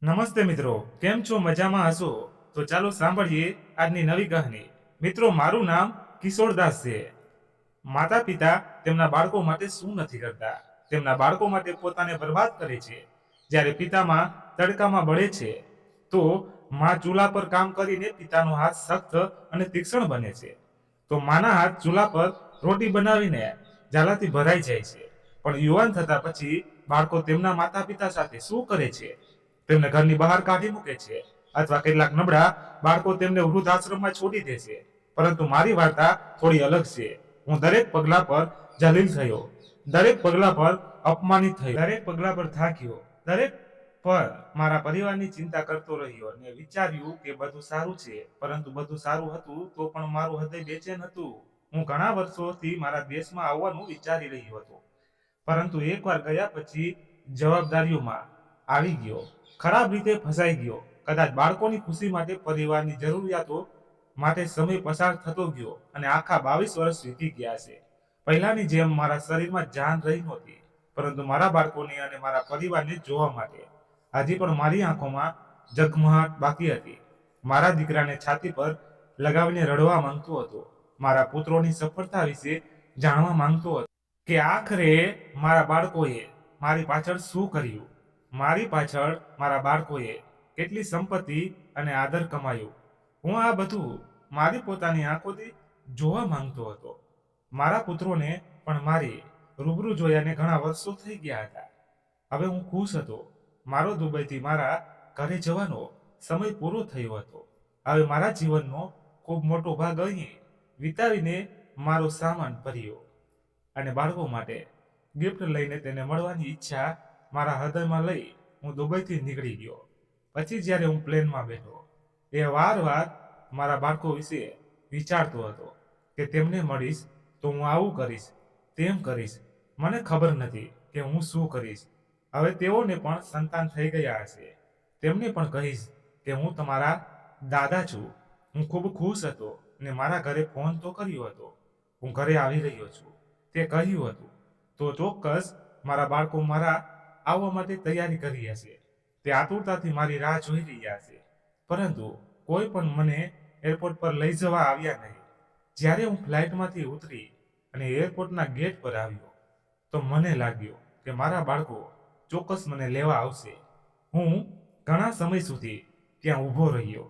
નમસ્તે મિત્રો, કેમ છો? મજામાં હશો? તો ચાલો સાંભળીએ આજની નવી કહાની. મિત્રો, મારું નામ કિશોરદાસ છે. માતા પિતા તેમના બાળકો માટે શું નથી કરતા? તેમના બાળકો માટે પોતાને બરબાદ કરે છે. જ્યારે પિતામાં તડકામાં બળે છે તો માં ચૂલા પર કામ કરીને પિતાનો હાથ સખ્ત અને તીક્ષ્ણ બને છે. તો માના હાથ ચૂલા પર રોટી બનાવીને ઝાલાથી ભરાઈ જાય છે. પણ યુવાન થતા પછી બાળકો તેમના માતા પિતા સાથે શું કરે છે? તેમને ઘરની બહાર કાઢી મૂકે છે, અથવા કેટલાક નબળા બાળકો તેમને વૃદ્ધાશ્રમમાં છોડી દે છે. પરંતુ મારી વાર્તા થોડી અલગ છે. હું દરેક પગલા પર જલીલ થયો, દરેક પગલા પર અપમાનિત થયો, દરેક પગલા પર થાક્યો, દરેક પર મારા પરિવારની ચિંતા કરતો રહ્યો અને વિચાર્યું કે બધું સારું છે. પરંતુ બધું સારું હતું તો પણ મારું હૃદય બેચેન હતું. હું ઘણા વર્ષોથી મારા દેશમાં આવવાનું વિચારી રહ્યો હતો, પરંતુ એકવાર ગયા પછી જવાબદારીઓમાં આવી ગયો, ખરાબ રીતે ફસાઈ ગયો. કદાચ બાળકોની ખુશી માટે, પરિવારની જરૂરિયાતો માટે સમય પસાર થતો ગયો અને આખા 22 વર્ષ વીતી ગયા છે. પહેલાની જેમ મારા શરીરમાં જાન રહી નહોતી, પરંતુ મારા બાળકોને અને મારા પરિવારને જોવા માટે હજી પણ મારી આંખોમાં ઝગમગાટ બાકી હતી. મારા દીકરાને છાતી પર લગાવીને રડવા માંગતો હતો. મારા પુત્રોની સફળતા વિશે જાણવા માંગતો હતો કે આખરે મારા બાળકોએ મારી પાછળ શું કર્યું. મારી પાછળ મારા બાળકોએ કેટલી સંપત્તિ અને આદર કમાયો. હું આ બધું મારી પોતાની આંખોથી જોવા માંગતો હતો. મારા પુત્રોને પણ મારી રૂબરૂ જોયાને ઘણા વર્ષો થઈ ગયા હતા. હવે હું ખુશ હતો. મારો દુબઈથી મારા ઘરે જવાનો સમય પૂરો થયો હતો. હવે મારા જીવનનો ખૂબ મોટો ભાગ અહીં વિતાવીને મારો સામાન ભર્યો અને બાળકો માટે ગિફ્ટ લઈને તેને મળવાની ઈચ્છા મારા હૃદયમાં લઈ હું દુબઈથી નીકળી ગયો. પછી જ્યારે હું પ્લેનમાં બેઠો, એ વાર મારા બાળકો વિશે વિચારતો હતો કે તેમને મળીશ તો હું આવું કરીશ, તેમ કરીશ. મને ખબર નથી કે હું શું કરીશ. હવે તેઓને પણ સંતાન થઈ ગયા હશે. તેમને પણ કહીશ કે હું તમારા દાદા છું. હું ખૂબ ખુશ હતો અને મારા ઘરે ફોન તો કર્યો હતો, હું ઘરે આવી રહ્યો છું તે કહ્યું હતું. તો ચોક્કસ મારા બાળકો મારા આવવા માટે તૈયારી કરી હશે. તે આતુરતાથી મારી રાહ જોઈ રહ્યા છે. પરંતુ કોઈ પણ મને એરપોર્ટ પર લઈ જવા આવ્યા નહીં. જ્યારે હું ફ્લાઇટમાંથી ઉતરી અને એરપોર્ટના ગેટ પર આવ્યો તો મને લાગ્યું કે મારા બાળકો ચોક્કસ મને લેવા આવશે. હું ઘણા સમય સુધી ત્યાં ઊભો રહ્યો,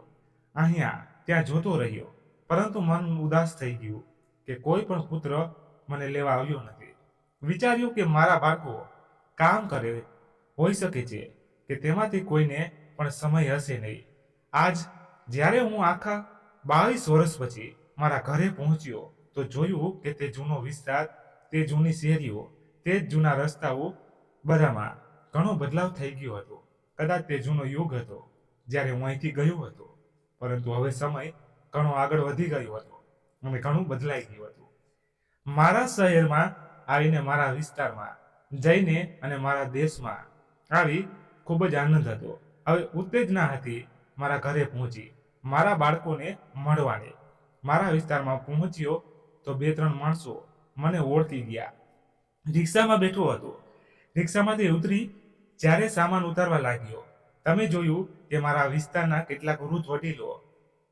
અહીંયા ત્યાં જોતો રહ્યો, પરંતુ મન ઉદાસ થઈ ગયું કે કોઈ પણ પુત્ર મને લેવા આવ્યો નથી. વિચાર્યું કે મારા બાળકો કામ કરે હોઈ શકે છે કે તેમાંથી કોઈને પણ સમય હશે નહીં. આજ જ્યારે હું આખા 22 વર્ષ પછી મારા ઘરે પહોંચ્યો તો જોયું કે તે જૂનો વિસ્તાર, તે જૂની શેરીઓ, તે જ જૂના રસ્તાઓ, બધામાં ઘણો બદલાવ થઈ ગયો હતો. કદાચ તે જૂનો યુગ હતો જ્યારે હું અહીંથી ગયો હતો, પરંતુ હવે સમય ઘણો આગળ વધી ગયો હતો અને ઘણું બદલાઈ ગયું હતું. મારા શહેરમાં આવીને, મારા વિસ્તારમાં જઈને અને મારા દેશમાં આવી ખૂબ જ આનંદ હતો. હવે ઉત્તેજના હતી મારા ઘરે પહોંચી, મારા બાળકોને મળવાની. મારા વિસ્તારમાં પહોંચ્યો તો 2-3 માણસો મને ઓળખી ગયા. રિક્ષામાં બેઠો હતો. રિક્ષામાંથી ઉતરી જ્યારે સામાન ઉતારવા લાગ્યો, તમે જોયું કે મારા વિસ્તારના કેટલાક વૃદ્ધ વડીલો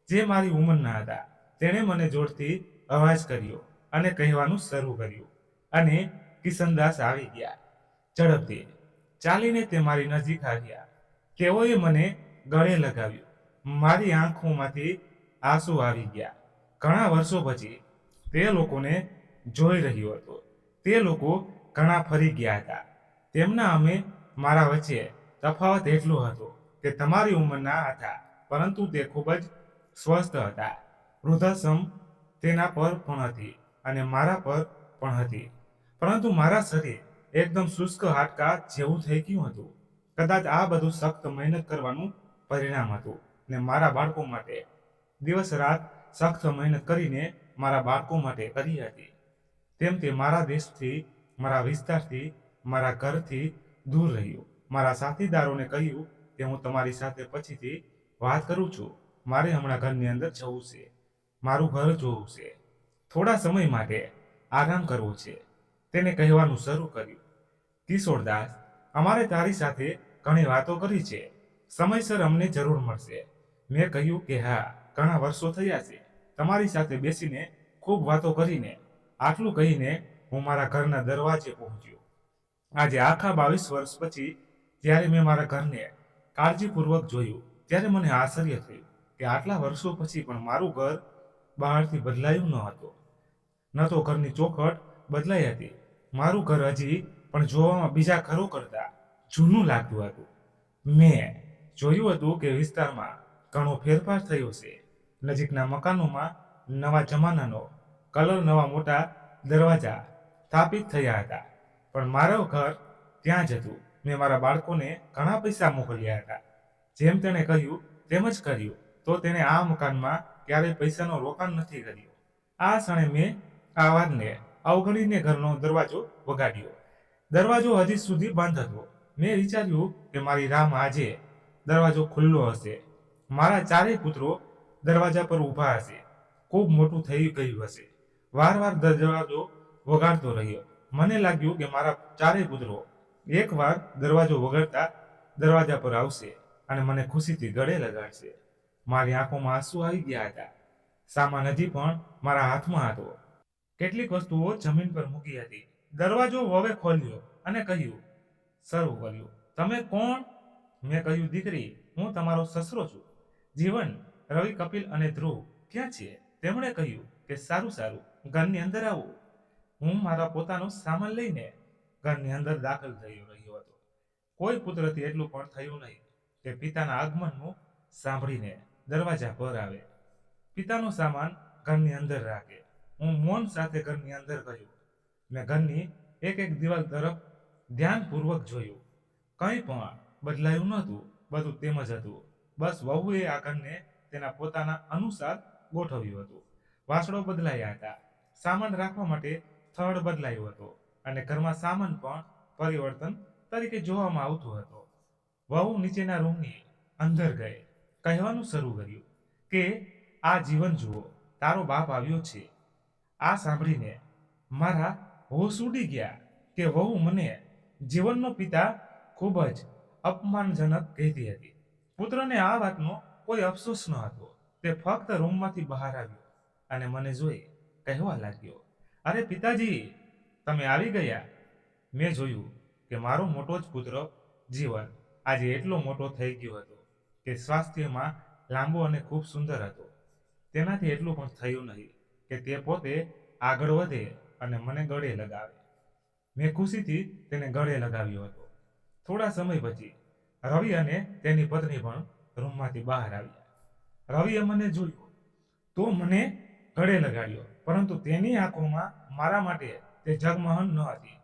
જે મારી ઉંમરના હતા, તેણે મને જોરથી અવાજ કર્યો અને કહેવાનું શરૂ કર્યું, અને કિશનદાસ આવી ગયા. ઝડપથી ચાલીને તે મારી નજીક આવ્યા. તેઓએ મને ગળે લગાવ્યું. મારી આંખોમાંથી આંસુ આવી ગયા. ઘણા વર્ષો પછી તે લોકોને જોઈ રહ્યો હતો. તે લોકો ઘણા ફરી ગયા હતા. તેમના અમે મારા વચ્ચે તફાવત એટલો હતો કે તમારી ઉંમરના હતા, પરંતુ તે ખૂબ જ સ્વસ્થ હતા. વૃદ્ધાશ્રમ તેના પર પણ હતી અને મારા પર પણ હતી, પરંતુ મારા શરીર એકદમ શુષ્ક હાડકા જેવું થઈ ગયું હતું. કદાચ આ બધું સખ્ત મહેનત કરવાનું પરિણામ હતું ને મારા બાળકો માટે દિવસ રાત સખ્ત મહેનત કરીને મારા બાળકો માટે કરી હતી. તેમ તે મારા દેશથી, મારા વિસ્તારથી, મારા ઘરથી દૂર રહ્યું. મારા સાથીદારોને કહ્યું કે હું તમારી સાથે પછીથી વાત કરું છું. મારે હમણાં ઘરની અંદર જવું છે, મારું ઘર જોવું છે, થોડા સમય માટે આરામ કરવો છે. તેને કહેવાનું શરૂ કર્યું, કિશોરદાસ, અમારે તારી સાથે ઘણી વાતો કરી છે. સમયસર અમને જરૂર મળશે. મેં કહ્યું કે હા, ઘણા વર્ષો થયા છે તમારી સાથે બેસીને ખૂબ વાતો કરીને. આટલું કહીને હું મારા ઘરના દરવાજે પહોંચ્યો. આજે આખા 22 વર્ષ પછી જ્યારે મેં મારા ઘરને કાળજીપૂર્વક જોયું ત્યારે મને આશ્ચર્ય થયું કે આટલા વર્ષો પછી પણ મારું ઘર બહારથી બદલાયું ન હતું. ન તો ઘરની ચોખટ બદલાઈ હતી. મારું ઘર હજી પણ જોવામાં બીજા ઘરો કરતાં જૂનું લાગતું હતું. મેં જોયું હતું કે વિસ્તારમાં ઘણો ફેરફાર થયો છે. નજીકના મકાનોમાં નવા જમાનાનો કલર, નવા મોટા દરવાજા સ્થાપિત થયા હતા. પણ મારું ઘર ત્યાં જ હતું. મેં મારા બાળકોને ઘણા પૈસા મોકલ્યા હતા. જેમ તેણે કહ્યું તેમ જ કર્યું. તો તેણે આ મકાનમાં ક્યારેય પૈસાનો રોકાણ નથી કર્યો. આ ક્ષણે મેં આ વાતને અવગણીને ઘરનો દરવાજો વગાડ્યો. દરવાજો હજી સુધી બંધ હતો. મેં વિચાર્યું કે મારી રાહમાં આજે દરવાજો ખુલ્લો હશે. મારા ચારેય પુત્રો દરવાજા પર ઊભા હશે. ખૂબ મોટું થઈ ગયું હશે. વારવાર દરવાજો વગાડતો રહ્યો. મને લાગ્યું કે મારા ચારેય પુત્રો એકવાર દરવાજો વગાડતા દરવાજા પર આવશે અને મને ખુશીથી ગળે લગાડશે. મારી આંખોમાં આંસુ આવી ગયા હતા. સામાન હજી પણ મારા હાથમાં હતો. કેટલીક વસ્તુઓ જમીન પર મૂકી હતી. દરવાજો વવે ખોલ્યો અને કહ્યું, શરૂ કર્યું. તમે કોણ? મેં કહ્યું, દીકરી, હું તમારો સસરો છું. જીવન, રવિ, કપિલ અને ધ્રુવ ક્યાં છે? તેમણે કહ્યું કે સારું સારું, ઘરની અંદર આવો. હું મારા પોતાનો સામાન લઈને ઘરની અંદર દાખલ થઈ રહ્યો હતો. કોઈ પુત્રથી એટલું પણ થયું નહીં કે પિતાના આગમનનું સાંભળીને દરવાજા પર આવે, પિતાનો સામાન ઘરની અંદર રાખે. હું મૌન સાથે ઘરની અંદર ગયો. મેં ઘરની એક એક દિવાલ તરફ ધ્યાનપૂર્વક જોયું. કંઈ પણ બદલાયું નહોતું. બધું તેમ જ હતું. બસ વહુએ આ ઘરને તેના પોતાના અનુસાર ગોઠવ્યું હતું. વાસણો બદલાયા હતા. સામાન રાખવા માટે સ્થળ બદલાયું હતું અને ઘરમાં સામાન પણ પરિવર્તન તરીકે જોવામાં આવતું હતો. વહુ નીચેના રૂમની અંદર ગઈ કહેવાનું શરૂ કર્યું કે આ જીવન જુઓ, તારો બાપ આવ્યો છે. આ સાંભળીને મારા હોશ ઉડી ગયા કે વહુ મને જીવનનો પિતા ખૂબ જ અપમાનજનક કહેતી હતી. પુત્રને આ વાતનો કોઈ અફસોસ ન હતો. તે ફક્ત રૂમમાંથી બહાર આવ્યો અને મને જોઈ કહેવા લાગ્યો, અરે પિતાજી, તમે આવી ગયા. મેં જોયું કે મારો મોટો જ પુત્ર જીવન આજે એટલો મોટો થઈ ગયો હતો કે સ્વાસ્થ્યમાં લાંબો અને ખૂબ સુંદર હતો. તેનાથી એટલું પણ થયું નહીં કે તે પોતે આગળ વધે અને મને ગળે લગાવે. મેં ખુશીથી તેને ગળે લગાવ્યો હતો. થોડા સમય પછી રવિ અને તેની પત્ની પણ રૂમમાંથી બહાર આવ્યા. રવિએ મને જોયું તો મને ગળે લગાડ્યો, પરંતુ તેની આંખોમાં મારા માટે તે જગમોહન ન હતી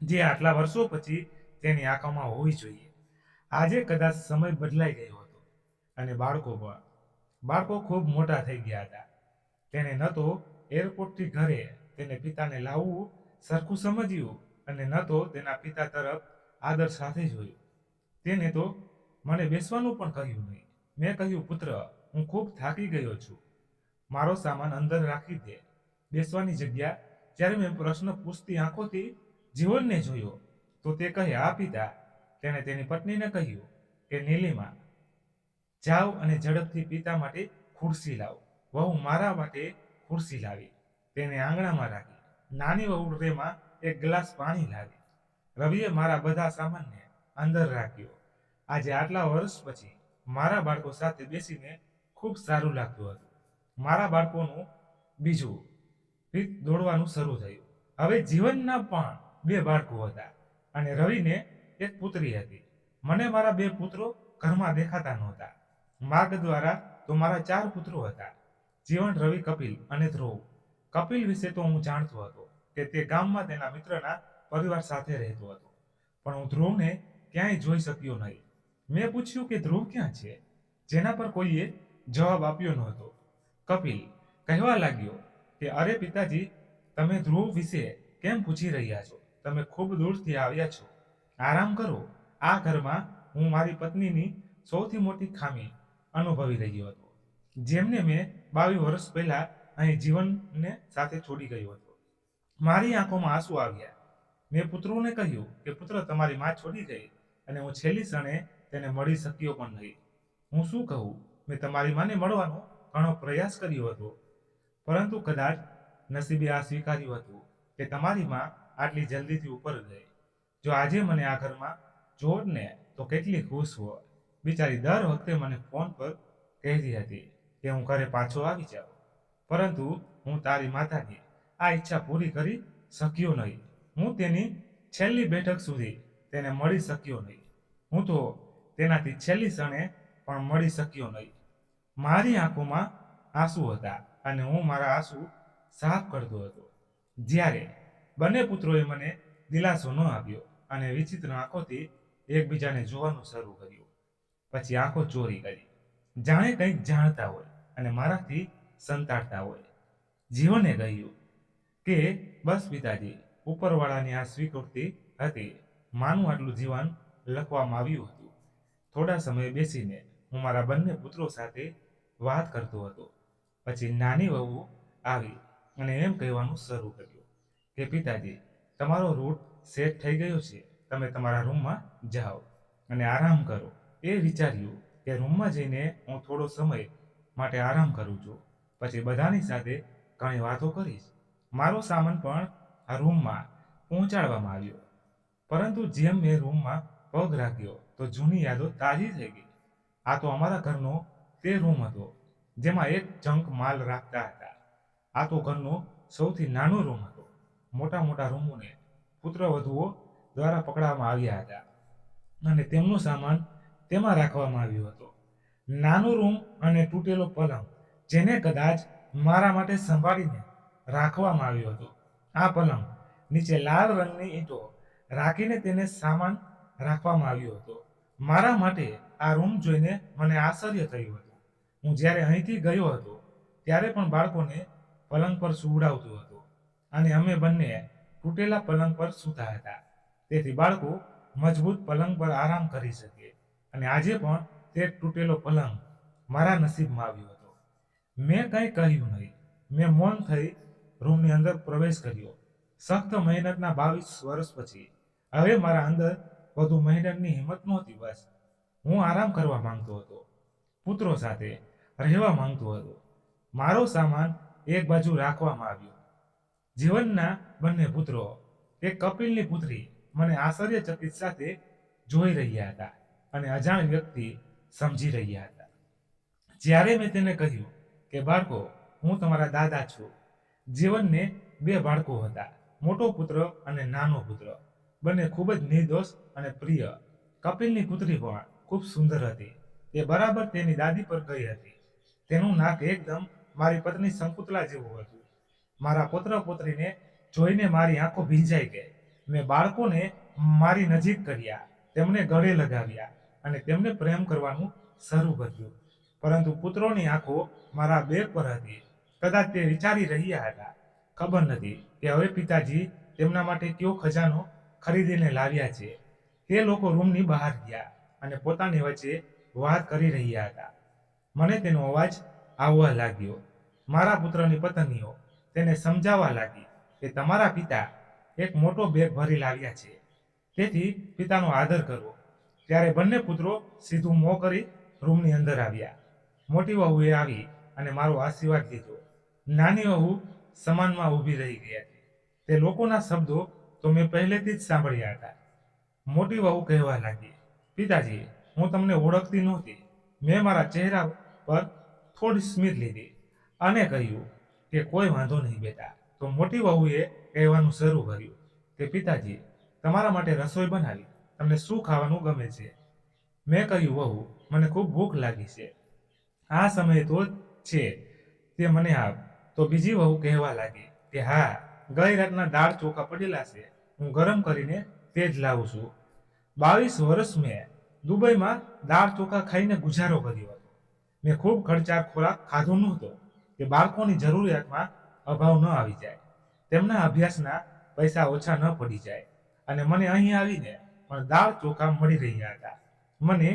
જે આટલા વર્ષો પછી તેની આંખોમાં હોવી જોઈએ. આજે કદાચ સમય બદલાઈ ગયો હતો અને બાળકો ખૂબ મોટા થઈ ગયા હતા. તેને ન તો એરપોર્ટથી ઘરે તેને પિતાને લાવવું સરખું સમજ્યું અને ન તો તેના પિતા તરફ આદર સાથે જોયું. તેને તો મને બેસવાનું પણ કહ્યું નહીં. મેં કહ્યું, પુત્ર, હું ખૂબ થાકી ગયો છું. મારો સામાન અંદર રાખી દે. બેસવાની જગ્યા. જ્યારે મેં પ્રશ્ન પૂછતી આંખોથી જીવનને જોયો તો તે કહે, હા પિતા. તેણે તેની પત્નીને કહ્યું કે નીલિમા, જાઓ અને ઝડપથી પિતા માટે ખુરશી લાવો. વહુ મારા માટે ખુરશી લાવી. તેને આંગણામાં રાખી. નાની વહુ ટ્રેમાં એક ગ્લાસ પાણી લાવી. રવિએ મારા બધા સામાનને અંદર રાખ્યો. આજે આટલા વર્ષ પછી મારા બાળકો સાથે બેસીને ખૂબ સારું લાગતું હતું. મારા બાળકોનું બીજું રીત દોડવાનું શરૂ થયું. હવે જીવનના પણ 2 બાળકો હતા અને રવિને એક પુત્રી હતી. મને મારા 2 પુત્રો ઘરમાં દેખાતા નહોતા. માર્ગ દ્વારા તો મારા 4 પુત્રો હતા, જીવન, રવિ, કપિલ અને ધ્રુવ. કપિલ વિશે તો હું જાણતો હતો કે તે ગામમાં તેના મિત્રના પરિવાર સાથે રહેતો હતો, પણ હું ધ્રુવને ક્યાંય જોઈ શક્યો નહીં. મેં પૂછ્યું કે ધ્રુવ ક્યાં છે, જેના પર કોઈએ જવાબ આપ્યો નહોતો. કપિલ કહેવા લાગ્યો કે અરે પિતાજી, તમે ધ્રુવ વિશે કેમ પૂછી રહ્યા છો? તમે ખૂબ દૂરથી આવ્યા છો. આરામ કરો. આ ઘરમાં હું મારી પત્નીની સૌથી મોટી ખામી અનુભવી રહ્યો હતો, જેમને મેં 22 વર્ષ પહેલા અહીં જીવનને સાથે છોડી ગયો હતો. મારી આંખોમાં આંસુ આવ્યા. મેં પુત્રોને કહ્યું કે પુત્ર, તમારી માં છોડી ગઈ અને હું છેલ્લી ક્ષણે તેને મળી શક્યો પણ નહીં. હું શું કહું, મેં તમારી માને મળવાનો ઘણો પ્રયાસ કર્યો હતો, પરંતુ કદાચ નસીબે આ સ્વીકાર્યું હતું કે તમારી માં આટલી જલ્દીથી ઉપર ગઈ. જો આજે મને આ ઘરમાં જોત ને તો કેટલી ખુશ હોત. બિચારી દર વખતે મને ફોન પર કહેતી હતી કે હું ઘરે પાછો આવી જાઉં, પરંતુ હું તારી માતાની આ ઈચ્છા પૂરી કરી શક્યો નહીં. હું તેની છેલ્લી બેઠક સુધી તેને મળી શક્યો નહીં. હું તો તેનાથી છેલ્લી ક્ષણે પણ મળી શક્યો નહીં. મારી આંખોમાં આંસુ હતા અને હું મારા આંસુ સાફ કરતો હતો. જ્યારે બંને પુત્રોએ મને દિલાસો ન આપ્યો અને વિચિત્ર આંખોથી એકબીજાને જોવાનું શરૂ કર્યું. પછી આંખો ચોરી કરી, જાણે કંઈક જાણતા હોય અને મારાથી સંતાડતા હોય. જીવને કહ્યું કે બસ પિતાજી, ઉપરવાળાની આ સ્વીકૃતિ હતી. માનું આટલું જીવન લખવામાં આવ્યું હતું. થોડા સમય બેસીને હું મારા બંને પુત્રો સાથે વાત કરતો હતો. પછી નાની વહુ આવી અને એમ કહેવાનું શરૂ કર્યું કે પિતાજી, તમારો રૂટ સેટ થઈ ગયો છે. તમે તમારા રૂમમાં જાઓ અને આરામ કરો. એ વિચાર્યું કે રૂમમાં જઈને હું થોડો સમય માટે આરામ કરું છું, પછી બધાની સાથે ઘણી વાતો કરીશ. મારો સામાન પણ આ રૂમમાં પહોંચાડવામાં આવ્યો, પરંતુ જેમ મેં રૂમમાં પગ રાખ્યો તો જૂની યાદો તાજી થઈ ગઈ. આ તો અમારા ઘરનો તે રૂમ હતો જેમાં એક જંક માલ રાખતા હતા. આ તો ઘરનો સૌથી નાનો રૂમ હતો. મોટા મોટા રૂમોને પુત્રવધુઓ દ્વારા પકડવામાં આવ્યા હતા અને તેમનો સામાન તેમાં રાખવામાં આવ્યો હતો. નાનો રૂમ અને તૂટેલો પલંગ, જેને કદાચ મારા માટે સંભાળીને રાખવામાં આવ્યો હતો. આ પલંગ નીચે લાલ રંગની ઈંટો રાખીને તેને સામાન રાખવામાં આવ્યો હતો. મારા માટે આ રૂમ જોઈને મને આશ્ચર્ય થયું હતું. હું જ્યારે અહીંથી ગયો હતો ત્યારે પણ બાળકોને પલંગ પર સુવડાવતો હતો અને અમે બંને તૂટેલા પલંગ પર સૂતા હતા, તેથી બાળકો મજબૂત પલંગ પર આરામ કરી શકે. અને આજે પણ તે તૂટેલો પલંગ મારા નસીબમાં આવ્યો હતો. મેં કંઈ કહ્યું નહીં. મેં મૌન થઈ રૂમની અંદર પ્રવેશ કર્યો. સખ્ત મહેનતના 22 વર્ષ પછી હવે મારા અંદર વધુ મહેનતની હિંમત નહોતી. બસ હું આરામ કરવા માંગતો હતો, પુત્રો સાથે રહેવા માંગતો હતો. મારો સામાન એક બાજુ રાખવામાં આવ્યો. જીવનના બંને પુત્રો, એક કપિલની પુત્રી મને આશ્ચર્યચકિત સાથે જોઈ રહ્યા હતા અને અજાણ વ્યક્તિ સમજી રહ્યા હતા. જ્યારે મેં તેને કહ્યું કે બાળકો, હું તમારા દાદા છું. જીવનને 2 બાળકો હતા, મોટો પુત્ર અને નાનો પુત્ર. બંને ખૂબ જ નિર્દોષ અને પ્રિય. કપિલની પુત્રી પણ ખૂબ સુંદર હતી. તે બરાબર તેની દાદી પર ગઈ હતી. તેનું નાક એકદમ મારી પત્ની શંકુતલા જેવું હતું. મારા પુત્ર પુત્રીને જોઈને મારી આંખો ભીંજાઈ ગઈ. મેં બાળકોને મારી નજીક કર્યા, તેમને ગળે લગાવ્યા અને તેમને પ્રેમ કરવાનું શરૂ કર્યું. પરંતુ પુત્રોની આંખો મારા બેગ પર હતી. કદાચ તે વિચારી રહ્યા હતા, ખબર નથી કે હવે પિતાજી તેમના માટે કયો ખજાનો ખરીદીને લાવ્યા છે. તે લોકો રૂમની બહાર ગયા અને પોતાની વચ્ચે વાત કરી રહ્યા હતા. મને તેનો અવાજ આવવા લાગ્યો. મારા પુત્રની પત્નીઓ તેને સમજાવવા લાગી કે તમારા પિતા એક મોટો બેગ ભરી લાવ્યા છે, તેથી પિતાનો આદર કરવો. ત્યારે બંને પુત્રો સીધું મોં કરી રૂમની અંદર આવ્યા. મોટી વહુએ આવી અને મારો આશીર્વાદ લીધો. નાની વહુ સમાનમાં ઊભી રહી ગઈ હતી. તે લોકોના શબ્દો તો મેં પહેલેથી જ સાંભળ્યા હતા. મોટી વહુ કહેવા લાગી, પિતાજી, હું તમને ઓળખતી નહોતી. મેં મારા ચહેરા પર થોડી સ્મિત લીધી અને કહ્યું કે કોઈ વાંધો નહીં બેટા. તો મોટી વહુએ કહેવાનું શરૂ કર્યું કે પિતાજી, તમારા માટે રસોઈ બનાવી. તમને શું ખાવાનું ગમે છે? મેં કહ્યું, વહુ, મને ખૂબ ભૂખ લાગી છે. આ સમયે તો છે, તે મને આપ. તો બીજી વહુ કહેવા લાગી કે હા, ગઈ રાતના દાળ ચોખા પડેલા છે, હું ગરમ કરીને તે જ લાવું છું. 22 વર્ષ મેં દુબઈમાં દાળ ચોખા ખાઈને ગુજારો કર્યો હતો. મેં ખૂબ ખર્ચાળ ખોરાક ખાધો નહોતો કે બાળકોની જરૂરિયાતમાં અભાવ ન આવી જાય, તેમના અભ્યાસના પૈસા ઓછા ન પડી જાય અને મને અહીં આવીને પણ દાળ ચોખા મળી રહ્યા હતા. મને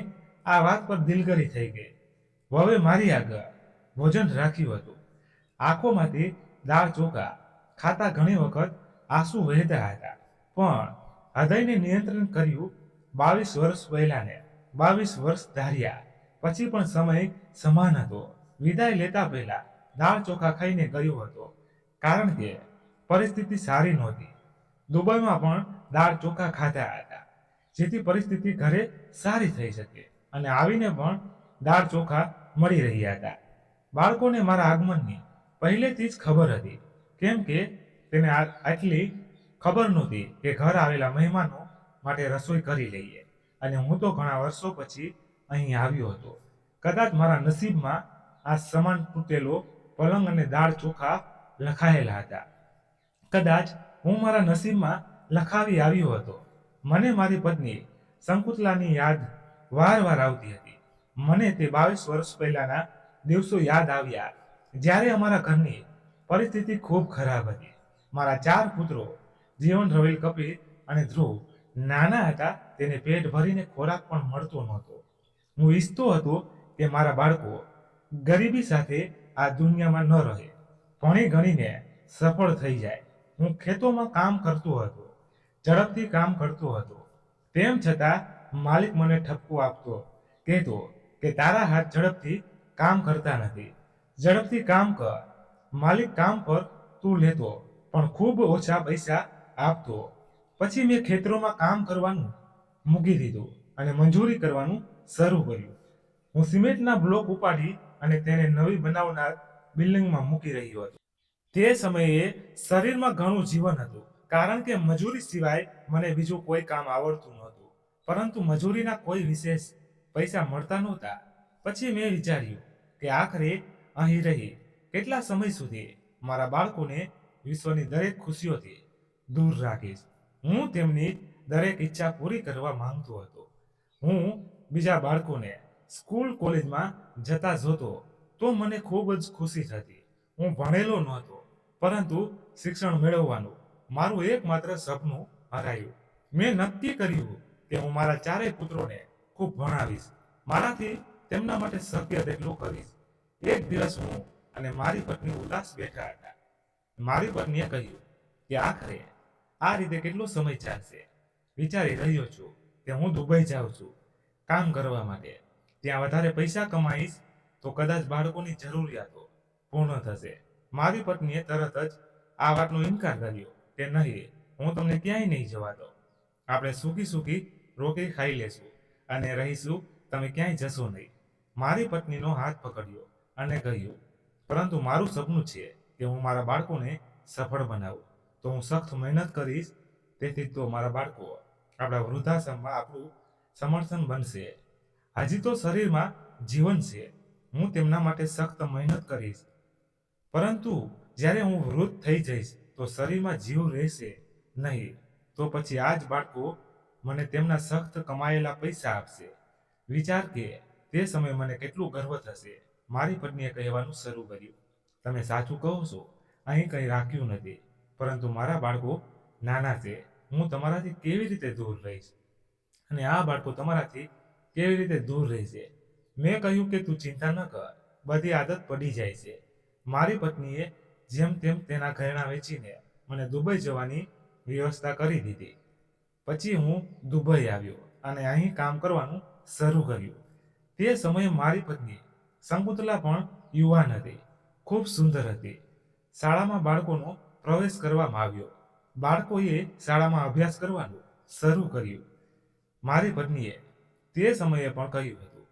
આ વાત પર દિલગરી થઈ ગઈ. વહુએ મારી આગળ ભોજન રાખ્યું હતું. આંખોમાંથી દાળ ચોખા ખાતા ઘણી વખત આંસુ વહેતા હતા, પણ હૃદયને નિયંત્રણ કર્યું. 22 વર્ષ પહેલાને 22 વર્ષ ધાર્યા, પછી પણ સમય સમાન હતો. વિદાય લેતા પહેલા દાળ ચોખા ખાઈને ગયો હતો, કારણ કે પરિસ્થિતિ સારી નહોતી. દુબઈમાં પણ દાળ ચોખા ખાધા હતા, જેથી પરિસ્થિતિ ઘરે સારી થઈ શકે, અને આવીને પણ દાળ ચોખા મળી રહ્યા હતા. બાળકોને મારા આગમનની પહેલેથી જ ખબર હતી, કેમ કે તેને આટલી ખબર નહોતી કે ઘર આવેલા મહેમાનો માટે રસોઈ કરી લઈએ, અને હું તો ઘણા વર્ષો પછી અહીં આવ્યો હતો. કદાચ મારા નસીબમાં આ સમાન તૂટેલો પલંગ અને દાળ ચોખા લખાયેલા હતા. કદાચ હું મારા નસીબમાં લખાવી આવ્યો હતો. મને મારી પત્ની શંકુતલાની યાદ વારંવાર આવતી હતી. મને તે 22 વર્ષ પહેલાના દિવસો યાદ આવ્યા, જ્યારે અમારા ઘરની પરિસ્થિતિ ખૂબ ખરાબ હતી. મારા 4 પુત્રો, જીવન, રવિલ, કપિલ અને ધ્રુવ, નાના હતા. તેને પેટ ભરીને ખોરાક પણ મળતો નહોતો. હું ઈચ્છતો હતો કે મારા બાળકો ગરીબી સાથે આ દુનિયામાં ન રહે, ભણી ગણીને સફળ થઈ જાય. હું ખેતોમાં કામ કરતો હતો, ઝડપથી કામ કરતો હતો. તેમ છતાં માલિક મને ઠપકો આપતો, કહેતો કે તારા હાથ ઝડપથી કામ કરતા નથી, ઝડપથી કામ કર. માલિક કામ પર તું લેતો, પણ ખૂબ ઓછા પૈસા આપતો. પછી મેં ખેતરોમાં કામ કરવાનું મૂકી દીધું અને મજૂરી કરવાનું શરૂ કર્યું. હું સિમેન્ટના બ્લોક ઉપાડી અને તેને નવી બનાવનાર બિલ્ડિંગમાં મૂકી રહ્યો હતો. તે સમયે શરીરમાં ઘણું જીવન હતું, કારણ કે મજૂરી સિવાય મને બીજું કોઈ કામ આવડતું નહોતું. પરંતુ મજૂરીના કોઈ વિશેષ પૈસા મળતા નહોતા. પછી મેં વિચાર્યું કે આખરે અહીં રહી કેટલા સમય સુધી મારા બાળકોને વિશ્વની દરેક ખુશીઓથી દૂર રાખીશ. હું તેમની દરેક ઈચ્છા પૂરી કરવા માંગતો હતો. હું બીજા બાળકોને સ્કૂલ કોલેજમાં જતા જોતો તો મને ખૂબ જ ખુશી થતી. હું ભણેલો નહોતો, પરંતુ શિક્ષણ મેળવવાનું મારું એકમાત્ર સપનું હરાયું. મેં નક્કી કર્યું કે હું મારા 4 પુત્રોને ખૂબ ભણાવીશ, મારાથી તેમના માટે શક્ય તેટલું કરીશ. એક દિવસ હું અને મારી પત્ની ઉદાસ બેઠા હતા. મારી પત્નીએ કહ્યું કે આખરે આ રીતે કેટલો સમય ચાલશે? વિચારી રહ્યો છું કે હું દુબઈ જાઉં છું કામ કરવા માટે. ત્યાં વધારે પૈસા કમાઈશ તો કદાચ બાળકોની જરૂરિયાતો પૂર્ણ થશે. મારી પત્નીએ તરત જ આ વાતનો ઇનકાર કર્યો કે નહીં, હું તમને ક્યાંય નહીં જવા દઉં. આપણે સૂકી સૂકી રોટી ખાઈ લેશું અને રહીશું, તમે ક્યાંય જશો નહીં. મારી પત્નીનો હાથ પકડ્યો અને કહ્યું, પરંતુ મારું સપનું છે કે હું મારા બાળકોને સફળ બનાવું, તો હું સખત મહેનત કરીશ. તેથી તો મારા બાળકો આપણા વૃદ્ધાશ્રમમાં આપણું સમર્થન બનશે. હજી તો શરીરમાં જીવન છે, હું તેમના માટે સખત મહેનત કરીશ. પરંતુ જ્યારે હું વૃદ્ધ થઈ જઈશ તો શરીરમાં જીવ રહેશે નહીં. તો પછી આ જ બાળકો મને તેમના સખત કમાયેલા પૈસા આપશે. વિચાર કે તે સમયે મને કેટલું ગર્વ થશે. મારી પત્નીએ કહેવાનું શરૂ કર્યું, તમે સાચું કહો છો, અહીં કંઈ રાખ્યું નથી, પરંતુ મારા બાળકો નાના છે. હું તમારાથી કેવી રીતે દૂર રહીશ, અને આ બાળકો તમારાથી કેવી રીતે દૂર રહેશે? મેં કહ્યું કે તું ચિંતા ન કર, બધી આદત પડી જાય છે. મારી પત્નીએ જેમ તેમ તેના ઘરેણાં વેચીને મને દુબઈ જવાની વ્યવસ્થા કરી દીધી. પછી હું દુબઈ આવ્યો અને અહીં કામ કરવાનું શરૂ કર્યું. તે સમયે મારી પત્ની શંકુતલા પણ યુવાન હતી, ખૂબ સુંદર હતી. શાળામાં બાળકોનો પ્રવેશ કરવામાં આવ્યો. બાળકોએ શાળામાં અભ્યાસ કરવાનું શરૂ કર્યું. મારી પત્નીએ તે સમયે પણ કહ્યું હતું,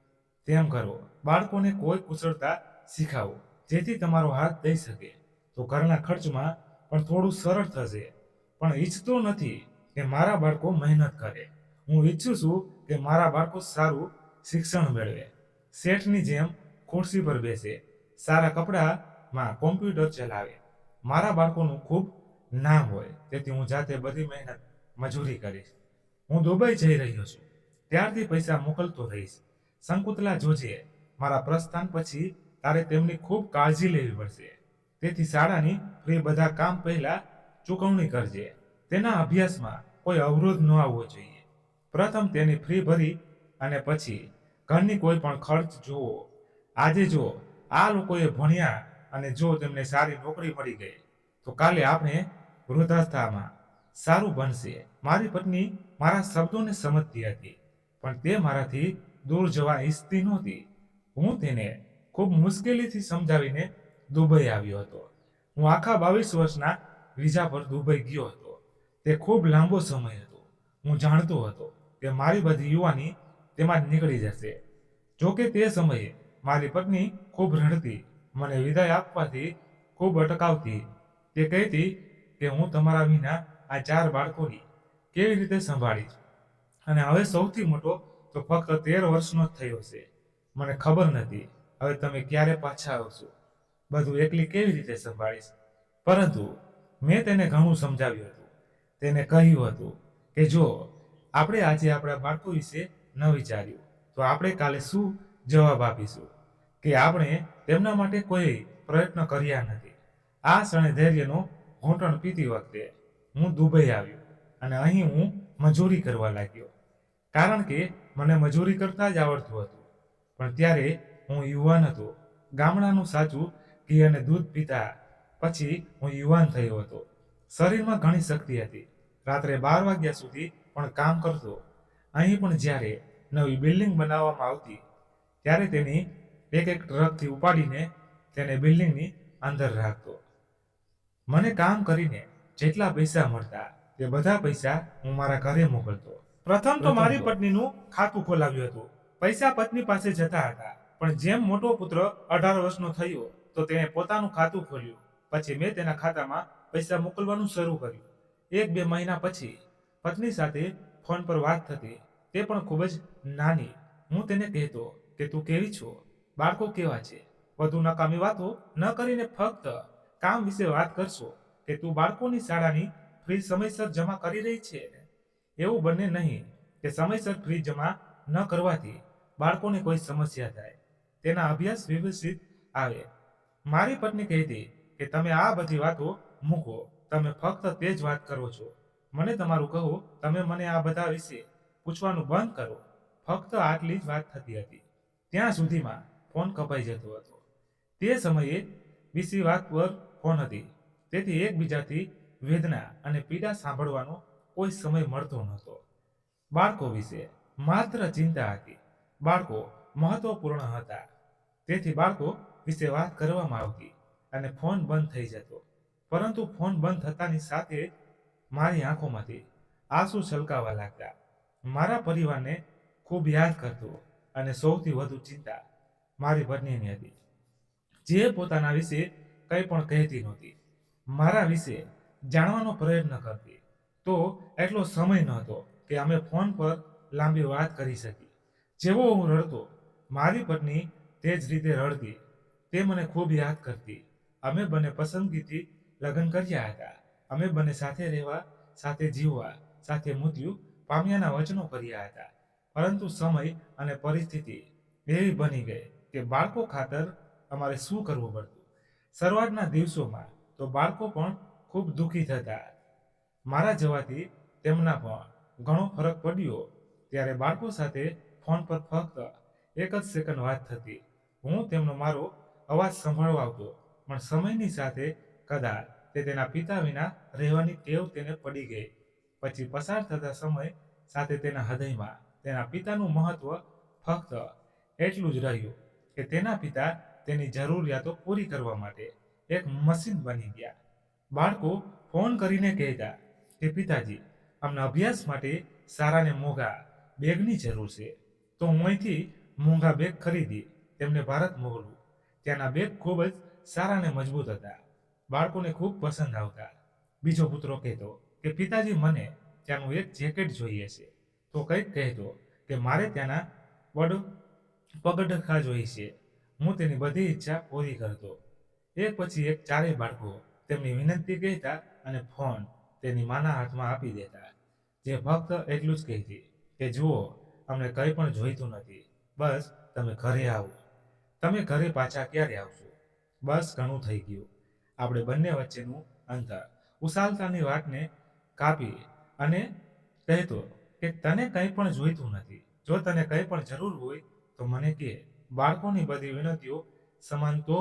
તેમ કરો, બાળકોને કોઈ કુશળતા શીખાવો, જેથી તમારો હાથ દઈ શકે તો ઘરના ખર્ચમાં પણ થોડું સરળ થશે. પણ ઈચ્છતો નથી કે મારા બાળકો મહેનત કરે. હું ઈચ્છું છું કે મારા બાળકો સારું શિક્ષણ મેળવે, શેઠની જેમ ખુરશી પર બેસે, સારા કપડામાં કોમ્પ્યુટર ચલાવે. મારા બાળકોનું ખૂબ નામ હોય, તેથી હું જાતે બધી મહેનત મજૂરી કરીશ. હું દુબઈ જઈ રહ્યો છું, ત્યારથી પૈસા મોકલતો રહીશ. શંકુતલા જોજે, મારા પ્રસ્થાન પછી તારે તેમની ખૂબ કાળજી લેવી પડશે. તેથી શાળાની ફ્રી બધા કામ પહેલા ચૂકવણી કરજે. તેના અભ્યાસમાં કોઈ અવરોધ ન આવવો જોઈએ. પ્રથમ તેની ફ્રી ભરી અને પછી ઘરની કોઈ પણ ખર્ચ જોવો. આજે જો આ લોકોએ ભણ્યા અને જો તેમને સારી નોકરી મળી ગઈ તો કાલે આપણે વૃદ્ધાવસ્થામાં સારું બનશે. મારી પત્ની મારા શબ્દોને સમજતી હતી, પણ તે મારાથી દૂર જવા ઈચ્છતી નહોતી. હું તેને ખૂબ મુશ્કેલીથી સમજાવીને દુબઈ આવ્યો હતો. હું આખા 22 વર્ષના વિઝા પર દુબઈ ગયો હતો. તે ખૂબ લાંબો સમય હતો. હું જાણતો હતો કે મારી બધી યુવાની તેમાં જ નીકળી જશે. જોકે તે સમયે મારી પત્ની ખૂબ રડતી, મને વિદાય આપવાથી ખૂબ અટકાવતી. તે કહેતી કે હું તમારા વિના આ 4 બાળકોની કેવી રીતે સંભાળીશ, અને હવે સૌથી મોટો તો ફક્ત 13 વર્ષનો જ થયો છે. મને ખબર નથી હવે તમે ક્યારે પાછા આવશો, બધું એકલી કેવી રીતે સંભાળીશ. પરંતુ મેં તેને ઘણું સમજાવ્યું હતું. તેને કહ્યું હતું કે જો આપણે આજે આપણા બાળકો વિશે ન વિચાર્યું તો આપણે કાલે શું જવાબ આપીશું, કે આપણે તેમના માટે કોઈ પ્રયત્ન કર્યા નથી. આ ક્ષણે ધૈર્યનો ઘૂંટણ પીતી વખતે હું દુબઈ આવ્યો અને અહીં હું મજૂરી કરવા લાગ્યો, કારણ કે મને મજૂરી કરતા જ આવડતું હતું. પણ ત્યારે હું યુવાન હતો. ગામડાનું સાચું ઘી અને દૂધ પીતા પછી હું યુવાન થયો હતો. શરીરમાં ઘણી શક્તિ હતી. રાત્રે 12 વાગ્યા સુધી પણ કામ કરતો. અહીં પણ જ્યારે નવી બિલ્ડિંગ બનાવવામાં આવતી ત્યારે તેની એક ટ્રકથી ઉપાડીને તેને બિલ્ડિંગની અંદર રાખતો. મને કામ કરીને જેટલા પૈસા મળતા તે બધા પૈસા હું મારા ઘરે મોકલતો. પ્રથમ તો મારી પત્નીનું ખાતું ખોલાવ્યું હતું. પૈસા પત્ની પાસે જતા હતા, પણ જેમ મોટો પુત્ર 18 વર્ષનો થયો તો તેણે પોતાનું ખાતું ખોલ્યું. પછી મેં તેના ખાતામાં પૈસા મોકલવાનું શરૂ કર્યું. 1-2 મહિના પછી પત્ની સાથે ફોન પર વાત થતી, તે પણ ખૂબ જ નાની. હું તેને કહેતો કે તું કેવી છો, બાળકો કેવા છે. વધુ નકામી વાતો ન કરીને ફક્ત કામ વિશે વાત કરશો, કે તું બાળકોની શાળાની ફી સમયસર જમા કરી રહી છે. એવું બને નહીં કે સમયસર ફી જમા ન કરવાથી બાળકોને કોઈ સમસ્યા થાય, તેના અભ્યાસ વ્યવસ્થિત આવે. મારી પત્ની કહેતી કે તમે આ બધી વાતો મૂકો, તમે ફક્ત તે જ વાત કરો છો. મને તમારું કહો, તમે મને આ બધા વિશે પૂછવાનું બંધ કરો. ફક્ત આટલી જ વાત થતી હતી. ત્યાં સુધીમાં ફોન કપાઈ જતો હતો. તે સમયે બીજી વાત પર ફોન હતી, તેથી એકબીજાથી વેદના અને પીડા સાંભળવાનો કોઈ સમય મળતો નહોતો. બાળકો વિશે માત્ર ચિંતા હતી. બાળકો મહત્વપૂર્ણ હતા, તેથી બાળકો વિશે વાત કરવામાં આવતી અને ફોન બંધ થઈ જતો. પરંતુ ફોન બંધ થતાની સાથે જ મારી આંખોમાંથી આંસુ છલકાવા લાગતા. મારા પરિવારને ખૂબ યાદ કરતો અને સૌથી વધુ ચિંતા મારી પત્નીની હતી, જે પોતાના વિશે કંઈ પણ કહેતી નહોતી. મારા વિશે જાણવાનો પ્રયત્ન કરતી તો એટલો સમય નહોતો કે અમે ફોન પર લાંબી વાત કરી શકી. જેવો હું રડતો, મારી પત્ની તે જ રીતે રડતી. તે મને ખૂબ યાદ કરતી. અમે બંને પસંદગીથી લગ્ન કર્યા હતા. અમે બંને સાથે રહેવા, સાથે જીવવા, સાથે મૃત્યુ પામ્યાના વચનો કર્યા હતા. પરંતુ સમય અને પરિસ્થિતિ એવી બની ગઈ કે બાળકો ખાતર અમારે શું કરવું પડતું. શરૂઆતના દિવસોમાં તો બાળકો પણ ખૂબ દુઃખી થતા. મારા જવાથી તેમના પણ ઘણો ફરક પડ્યો. ત્યારે બાળકો સાથે ફોન પર ફક્ત 1 જ સેકન્ડ વાત થતી. હું તેમનો મારો અવાજ સંભળાવતો, પણ સમયની સાથે કદાચ તે તેના પિતા વિના રહેવાની ટેવ તેને પડી ગઈ. પછી પસાર થતા સમય સાથે તેના હૃદયમાં તેના પિતાનું મહત્વ ફક્ત એટલું જ રહ્યું કે તેના પિતા તેની જરૂરિયાતો પૂરી કરવા માટે એક મશીન બની ગયા. બાળકો ફોન કરીને કહેતા કે પિતાજી, અમને અભ્યાસ માટે સારા ને મોંઘા બેગની જરૂર છે, તો હું અહીંથી મોંઘા બેગ ખરીદી તેમને ભારત મોકલું. ત્યાંના બેગ ખૂબ જ સારા ને મજબૂત હતા, બાળકોને ખૂબ પસંદ આવતા. બીજો પુત્રો કહેતો કે પિતાજી, મને ત્યાંનું એક જેકેટ જોઈએ છે. તો કંઈક કહેતો કે મારે ત્યાંના પગરખા જોઈએ છે. હું તેની બધી ઈચ્છા પૂરી કરતો. એક પછી એક ચારેય બાળકો તેમની વિનંતી કહેતા અને ફોન તેની માના હાથમાં આપી દેતા, જે ફક્ત એટલું જ કહેતી કે જુઓ, અમને કંઈ પણ જોઈતું નથી, બસ તમે ઘરે આવો. તમે ઘરે પાછા ક્યારે આવશો? બસ ઘણું થઈ ગયું. આપણે બંને વચ્ચેનું અંતર ઉછાલતાની વાતને કાપી અને કહેતો કે તને કંઈ પણ જોઈતું નથી. જો તને કંઈ પણ જરૂર હોય તો મને કહે. બાળકોની બધી વિનંતીઓ સમાન તો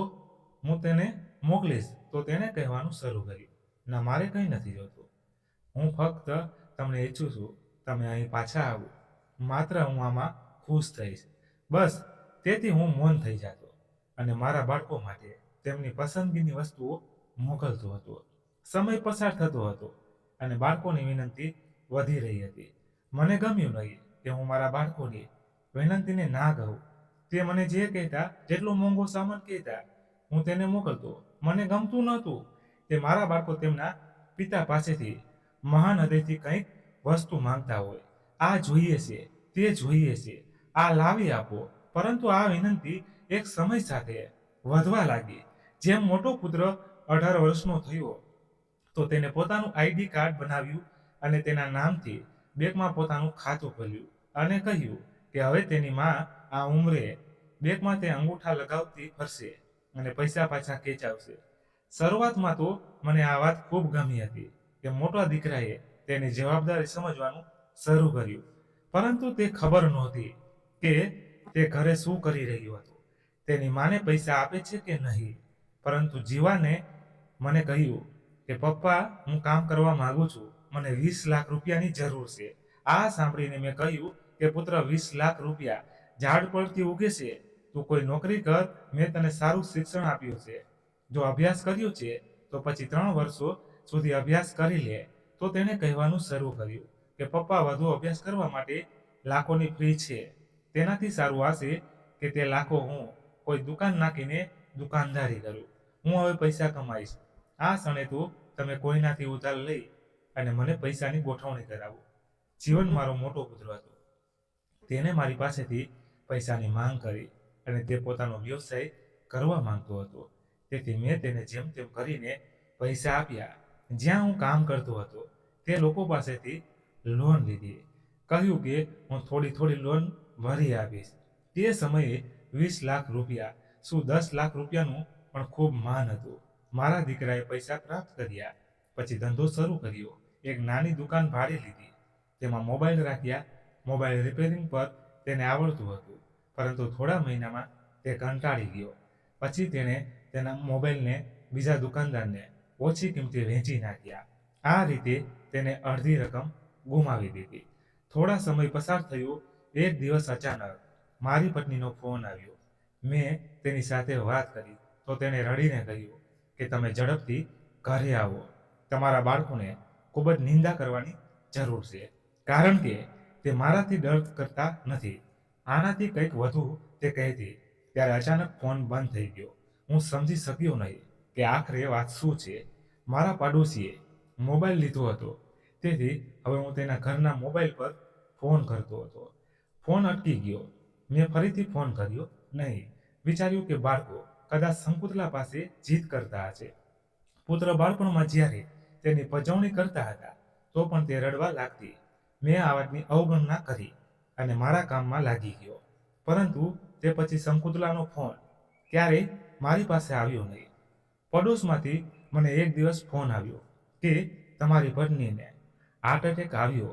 હું તેને મોકલીશ. તો તેણે કહેવાનું શરૂ કર્યું, ના, મારે કંઈ નથી જોતું. હું ફક્ત તમને ઈચ્છું છું તમે અહીં પાછા આવો. માત્ર હું આમાં ખુશ થઈશ. બસ તેથી હું મૌન થઈ જતો અને મારા બાળકો માટે તેમની પસંદગીની વસ્તુઓ મોકલતો હતો. સમય પસાર થતો હતો અને બાળકોની વિનંતી વધી રહી હતી. મને ગમ્યું નહીં કે હું મારા બાળકોની વિનંતીને ના કહું. તે મને જે કહેતા, જેટલો મોંઘો સામાન કહેતા, હું તેને મોકલતો. મને ગમતું નહોતું કે મારા બાળકો તેમના પિતા પાસેથી મહાન હૃદયથી કંઈક વસ્તુ માંગતા હોય. આ જોઈએ છે, તે જોઈએ છે, આ લાવી આપો. પરંતુ આ વિનંતી એક સમય સાથે વધવા લાગી. જેમ મોટો પુત્ર 18 વર્ષનો થયો તો તેને પોતાનું આઈડી કાર્ડ બનાવ્યું અને તેના નામથી બેંકમાં પોતાનું ખાતું ખોલ્યું અને કહ્યું કે હવે તેની માં આ ઉંમરે બેંકમાં તે અંગૂઠા લગાવતી ફરશે અને પૈસા પાછા ખેંચાવશે. શરૂઆતમાં તો મને આ વાત ખૂબ ગમી હતી કે મોટા દીકરાએ તેની જવાબદારી સમજવાનું શરૂ કર્યું. પરંતુ તે ખબર નહોતી કે તે ઘરે શું કરી રહ્યું હતું. તેની માને પૈસા આપે છે કે નહીં. પરંતુ જીવાને મને કહ્યું કે પપ્પા, હું કામ કરવા માંગુ છું. મને 20 લાખ રૂપિયાની જરૂર છે. આ સાંભળીને મેં કહ્યું કે પુત્ર, 20 લાખ રૂપિયા ઝાડ પરથી ઉગે છે? તું કોઈ નોકરી કર. મેં તને સારું શિક્ષણ આપ્યું છે. જો અભ્યાસ કર્યો છે તો પછી 3 વર્ષો સુધી અભ્યાસ કરી લે. તો તેણે કહેવાનું શરૂ કર્યું કે પપ્પા, વધુ અભ્યાસ કરવા માટે લાખોની ફી છે. તેનાથી સારું આ છે કે તે લાખો હું કોઈ દુકાન નાખીને દુકાનદારી કરું. હું હવે પૈસા કમાઈશ. આ ક્ષણે તો તમે કોઈનાથી ઉધાર લઈ અને મને પૈસાની ગોઠવણી કરાવો. જીવન મારો મોટો પુત્ર હતો. તેને મારી પાસેથી પૈસાની માંગ કરી અને તે પોતાનો વ્યવસાય કરવા માંગતો હતો. તેથી મેં તેને જેમ તેમ કરીને પૈસા આપ્યા. જ્યાં હું કામ કરતો હતો તે લોકો પાસેથી લોન લીધી. કહ્યું કે હું થોડી થોડી લોન ભરી આપીશ. તે સમયે 20 લાખ રૂપિયા, શું 10 લાખ રૂપિયાનું પણ ખૂબ માન હતું. મારા દીકરાએ પૈસા પ્રાપ્ત કર્યા. પછી ધંધો શરૂ કર્યો. એક નાની દુકાન ભાડે લીધી. તેમાં મોબાઈલ રાખ્યા. મોબાઈલ રિપેરિંગ પર તેને આવડતું હતું. પરંતુ થોડા મહિનામાં તે કંટાળી ગયો. પછી તેણે તેના મોબાઈલને બીજા દુકાનદારને ઓછી કિંમતે વેચી નાખ્યા. આ રીતે તેને અડધી રકમ ગુમાવી દીધી. થોડા સમય પસાર થયો. એક દિવસ અચાનક મારી પત્નીનો ફોન આવ્યો. મેં તેની સાથે વાત કરી તો તેણે રડીને કહ્યું કે તમે ઝડપથી ઘરે આવો. તમારા બાળકોને ખૂબ જ નિંદા કરવાની જરૂર છે, કારણ કે તે મારાથી ડર કરતા નથી. આનાથી કંઈક વધુ તે કહેતી. ત્યારે અચાનક ફોન બંધ થઈ ગયો. હું સમજી શક્યો નહીં કે આખરે વાત શું છે. મારા પાડોશીએ મોબાઈલ લીધો હતો, તેથી હવે હું તેના ઘરના મોબાઈલ પર ફોન કરતો હતો. ફોન અટકી ગયો. મેં ફરીથી ફોન કર્યો નહીં. વિચાર્યું કે બાળકો કદાચ શંકુતલા પાસે જીદ કરતા હશે. પુત્ર બાળપણમાં જ્યારે તેની પજવણી કરતા હતા તો પણ તે રડવા લાગતી. મેં આ વાતની અવગણના કરી અને મારા કામમાં લાગી ગયો. પરંતુ તે પછી શંકુતલાનો ફોન ક્યારેય મારી પાસે આવ્યો નહીં. પડોશમાંથી મને એક દિવસ ફોન આવ્યો કે તમારી પત્નીને હાર્ટ એટેક આવ્યો,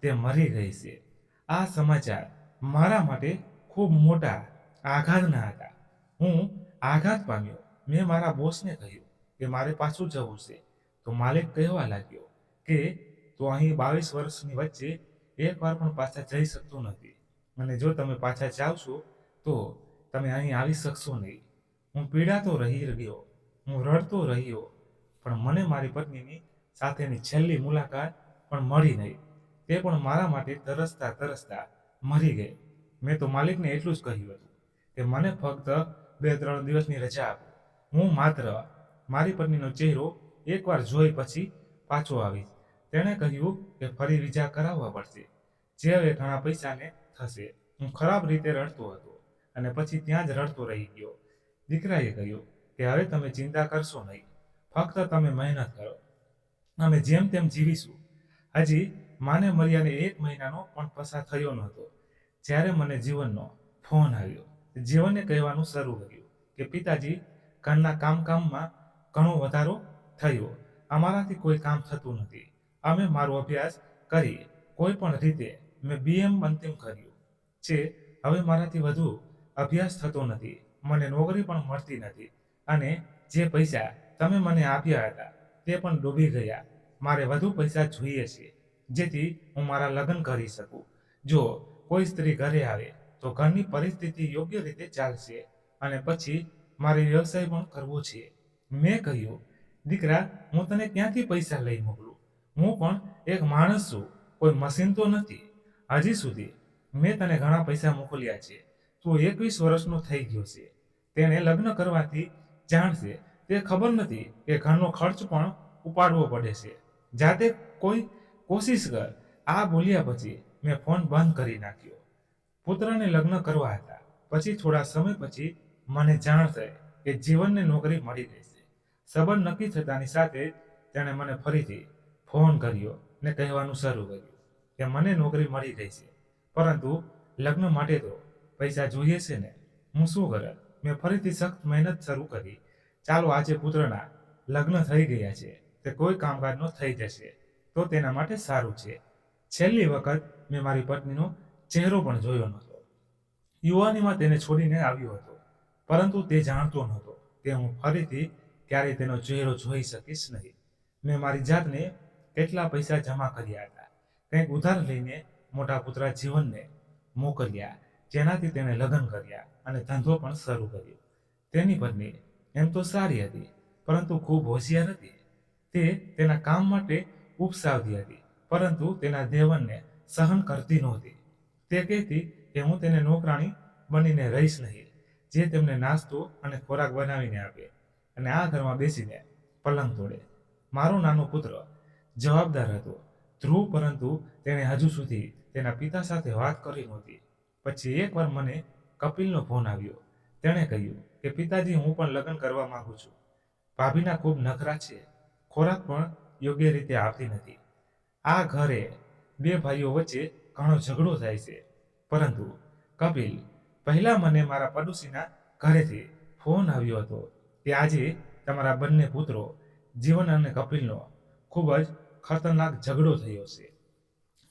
તે મરી ગઈ છે. આ સમાચાર મારા માટે ખૂબ મોટા આઘાતના હતા. હું આઘાત પામ્યો. મેં મારા બોસને કહ્યું કે મારે પાછું જવું છે. તો માલિક કહેવા લાગ્યો કે તો અહીં 22 વર્ષની વચ્ચે એકવાર પણ પાછા જઈ શકતો નથી, અને જો તમે પાછા જાવશો તો તમે અહીં આવી શકશો નહીં. હું પીડાતો રહી ગયો. હું રડતો રહ્યો. પણ મને મારી પત્નીની સાથેની છેલ્લી મુલાકાત પણ મળી નહીં. તે પણ મારા માટે તરસતા તરસતા મરી ગઈ. મેં તો માલિકને એટલું જ કહ્યું હતું કે મને ફક્ત 2-3 દિવસની રજા આપો. હું માત્ર મારી પત્નીનો ચહેરો એકવાર જોઈ પછી પાછો આવીશ. તેણે કહ્યું કે ફરી વિઝા કરાવવા પડશે, જે હવે ઘણા પૈસાને થશે. હું ખરાબ રીતે રડતો હતો અને પછી ત્યાં જ રડતો રહી ગયો. દીકરાએ કહ્યું કે હવે તમે ચિંતા કરશો નહીં, ફક્ત તમે મહેનત કરો, અમે જેમ તેમ જીવીશું. હજી માને મર્યાને 1 મહિનાનો પણ પસાર થયો નહોતો જ્યારે મને જીવનનો ફોન આવ્યો. જીવને કહેવાનું શરૂ કર્યું કે પિતાજી, ઘરના કામમાં ઘણો વધારો થયો. અમારાથી કોઈ કામ થતું નથી. અમે મારો અભ્યાસ કરી કોઈ પણ રીતે મેં BM અંતિમ કર્યું છે. હવે મારાથી વધુ અભ્યાસ થતો નથી. મને નોકરી પણ મળતી નથી અને જે પૈસા તમે મને આપ્યા હતા તે પણ ડૂબી ગયા. મારે વધુ પૈસા જોઈએ છે જેથી હું મારા લગ્ન કરી શકું. જો કોઈ સ્ત્રી ઘરે આવે તો ઘરની પરિસ્થિતિ યોગ્ય રીતે ચાલશે અને પછી મારે વ્યવસાય પણ કરવો છે. મેં કહ્યું, દીકરા, હું તને ક્યાંથી પૈસા લઈ મોકલું? હું પણ એક માણસ છું, કોઈ મશીન તો નથી. હજી સુધી મેં તને ઘણા પૈસા મોકલ્યા છે. તું 21 વર્ષનો થઈ ગયો છે. તેને લગ્ન કરવાથી જાણશે તે ખબર નથી કે ઘરનો ખર્ચ પણ ઉપાડવો પડે છે. જાતે કોઈ કોશિશ કર. આ બોલ્યા પછી મેં ફોન બંધ કરી નાખ્યો. પુત્રને લગ્ન કરવા હતા. પછી થોડા સમય પછી મને જાણ થઈ કે જીવનને નોકરી મળી ગઈ છે. સંબંધ નક્કી થતાની સાથે તેણે મને ફરીથી ફોન કર્યો ને કહેવાનું શરૂ કર્યું કે મને નોકરી મળી ગઈ છે, પરંતુ લગ્ન માટે તો પૈસા જોઈએ છે ને. હું શું કરત? મેં ફરીથી સખત મહેનત શરૂ કરી. ચાલો, આજે પુત્રના લગ્ન થઈ ગયા છે, તે કોઈ કામકાજનો થઈ જશે તો તેના માટે સારું છે. છેલ્લી વખત મેં મારી પત્નીનો ચહેરો પણ જોયો નહોતો. યુવાનીમાં તેને છોડીને આવ્યો હતો, પરંતુ તે જાણતો નહોતો કે હું ફરીથી ક્યારેય તેનો ચહેરો જોઈ શકીશ નહીં. મેં મારી જાતને કેટલા પૈસા જમા કર્યા હતા, કંઈક ઉધાર લઈને મોટા પુત્ર જીવનને મોકલ્યા, જેનાથી તેણે લગ્ન કર્યા અને ધંધો પણ શરૂ કર્યો. તેની પત્ની એમ તો સારી હતી, પરંતુ ખૂબ હોશિયાર હતી. તે તેના કામ માટે ઉપસાવતી હતી, પરંતુ તેના દેવનને સહન કરતી નહોતી. તે કહેતી કે હું તેને નોકરાણી બનીને રહીશ નહીં, જે તેમને નાસ્તો અને ખોરાક બનાવીને આપે અને આ ઘરમાં બેસીને પલંગ તોડે. મારો નાનો પુત્ર જવાબદાર હતો, ધ્રુવ, પરંતુ તેણે હજુ સુધી તેના પિતા સાથે વાત કરી નહોતી. પછી એકવાર મને કપિલનો ફોન આવ્યો. તેણે કહ્યું કે પિતાજી, હું પણ લગ્ન કરવા માંગુ છું. ભાભીના ખૂબ નખરા છે, ખોરાક પણ યોગ્ય રીતે આપતી નથી. આ ઘરે બે ભાઈઓ વચ્ચે ઘણો ઝઘડો થાય છે. પરંતુ કપિલ, પહેલા મને મારા પડોશીના ઘરેથી ફોન આવ્યો હતો કે આજે તમારા બંને પુત્રો જીવન અને કપિલનો ખૂબ જ ખતરનાક ઝઘડો થયો છે.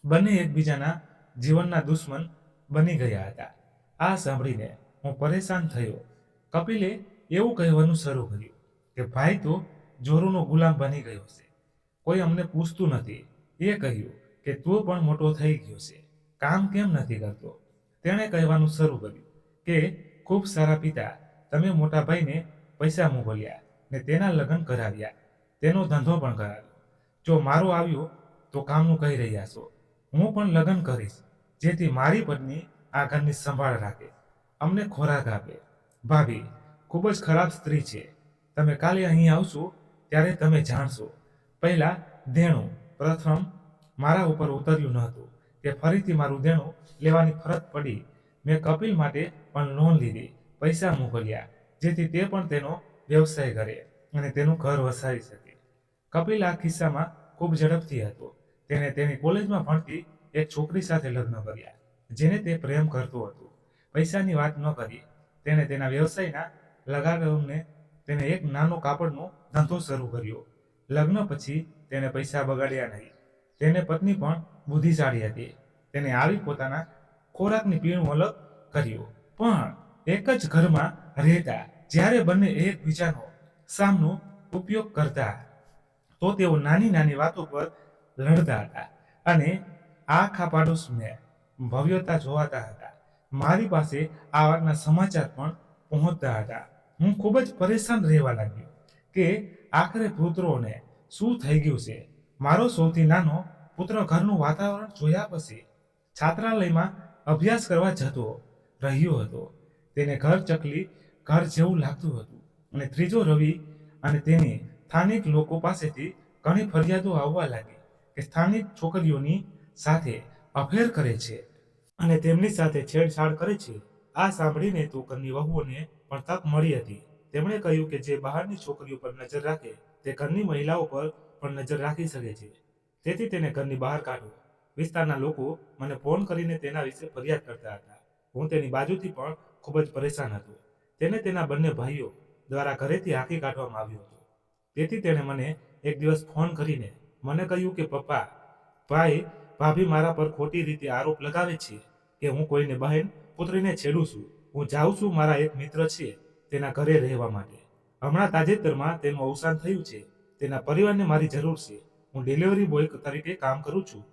બંને એકબીજાના જીવનના દુશ્મન બની ગયા હતા. આ સાંભળીને હું પરેશાન થયો. કપિલે એવું કહેવાનું શરૂ કર્યું કે ભાઈ તો જોરુનો ગુલામ બની ગયો છે, કોઈ અમને પૂછતું નથી. એ કહ્યું કે તું પણ મોટો થઈ ગયો છે, કામ કેમ નથી કરતો? તેણે કહેવાનું શરૂ કર્યું કે ખૂબ સારા પિતા, તમે મોટા ભાઈને પૈસા મોકલ્યા ને તેના લગ્ન કરાવ્યા, તેનો ધંધો પણ કરાવ્યો. જો મારો આવ્યો તો કામનું કહી રહ્યા છો. હું પણ લગ્ન કરીશ, જેથી મારી પત્ની આ ઘરની સંભાળ રાખે, અમને ખોરાક આપે. ભાભી ખૂબ જ ખરાબ સ્ત્રી છે. તમે કાલે અહીં આવશો ત્યારે તમે જાણશો. પહેલા દેણું પ્રથમ મારા ઉપર ઉતર્યું ન હતું કે ફરીથી મારું દેણું લેવાની ફરજ પડી. મેં કપિલ માટે પણ લોન લીધી, પૈસા મોકલ્યા, જેથી તે પણ તેનો વ્યવસાય કરે અને તેનું ઘર વસાવી શકે. કપિલ આ કિસ્સામાં ખૂબ ઝડપથી હતો. તેણે તેની કોલેજમાં ભણતી એક છોકરી સાથે લગ્ન કર્યા, જેને તે પ્રેમ કરતો હતો. પૈસાની વાત ન કરી. તેણે તેના વ્યવસાયના લગાડને તેને એક નાનો કાપડનો ધંધો શરૂ કર્યો. લગ્ન પછી તેણે પૈસા બગાડ્યા નહીં. તેને પત્ની પણ બુદ્ધિશાળી હતી. તેને આવી પોતાના ખોરાકની પીણું અલગ કર્યું. પણ એક જ ઘરમાં રહેતા જ્યારે બંને એકબીજાનો સામનો ઉપયોગ કરતા, તો તેઓ નાની નાની વાતો પર લડતા હતા અને આખા પાડોશને ભવ્યતા જોવાતા હતા. મારી પાસે આ વાતના સમાચાર પણ પહોંચતા હતા. હું ખૂબ જ પરેશાન રહેવા લાગ્યો કે આખરે પુત્રોને શું થઈ ગયું છે. મારો સૌથી નાનો પુત્ર ઘરનું વાતાવરણ જોયા પછી છાત્રાલયમાં અભ્યાસ કરવા જતો રહ્યો હતો. તેને ઘર ચકલી ઘર જેવું લાગતું હતું અને ત્રીજો રવિ અને તેની સ્થાનિક લોકો પાસેથી ઘણી ફરિયાદો આવવા લાગી કે સ્થાનિક છોકરીઓની સાથે અફેર કરે છે અને તેમની સાથે છેડછાડ કરે છે. આ સાંભળીને તો ઘરની વહુઓને પણ તક મળી હતી. તેમણે કહ્યું કે જે બહારની છોકરીઓ પર નજર રાખે તે ઘરની મહિલાઓ પર પણ નજર રાખી શકે છે, તેથી તેને ઘરની બહાર કાઢો. વિસ્તારના લોકો મને ફોન કરીને તેના વિશે ફરિયાદ કરતા હતા. હું તેની બાજુથી પણ ખૂબ જ પરેશાન હતો. તેને તેના બંને ભાઈઓ દ્વારા ઘરેથી હાંકી કાઢવામાં આવ્યો હતો. તેથી તેણે મને એક દિવસ ફોન કરીને મને કહ્યું કે પપ્પા, ભાભી મારા પર ખોટી રીતે આરોપ લગાવે છે કે હું કોઈને બહેન પુત્રીને છેડું છું. હું જાઉં છું મારા એક મિત્ર છે તેના ઘરે રહેવા માટે. હમણાં તાજેતરમાં તેનું અવસાન થયું છે. તેના પરિવારને મારી જરૂર છે. હું ડિલિવરી બોય તરીકે કામ કરું છું,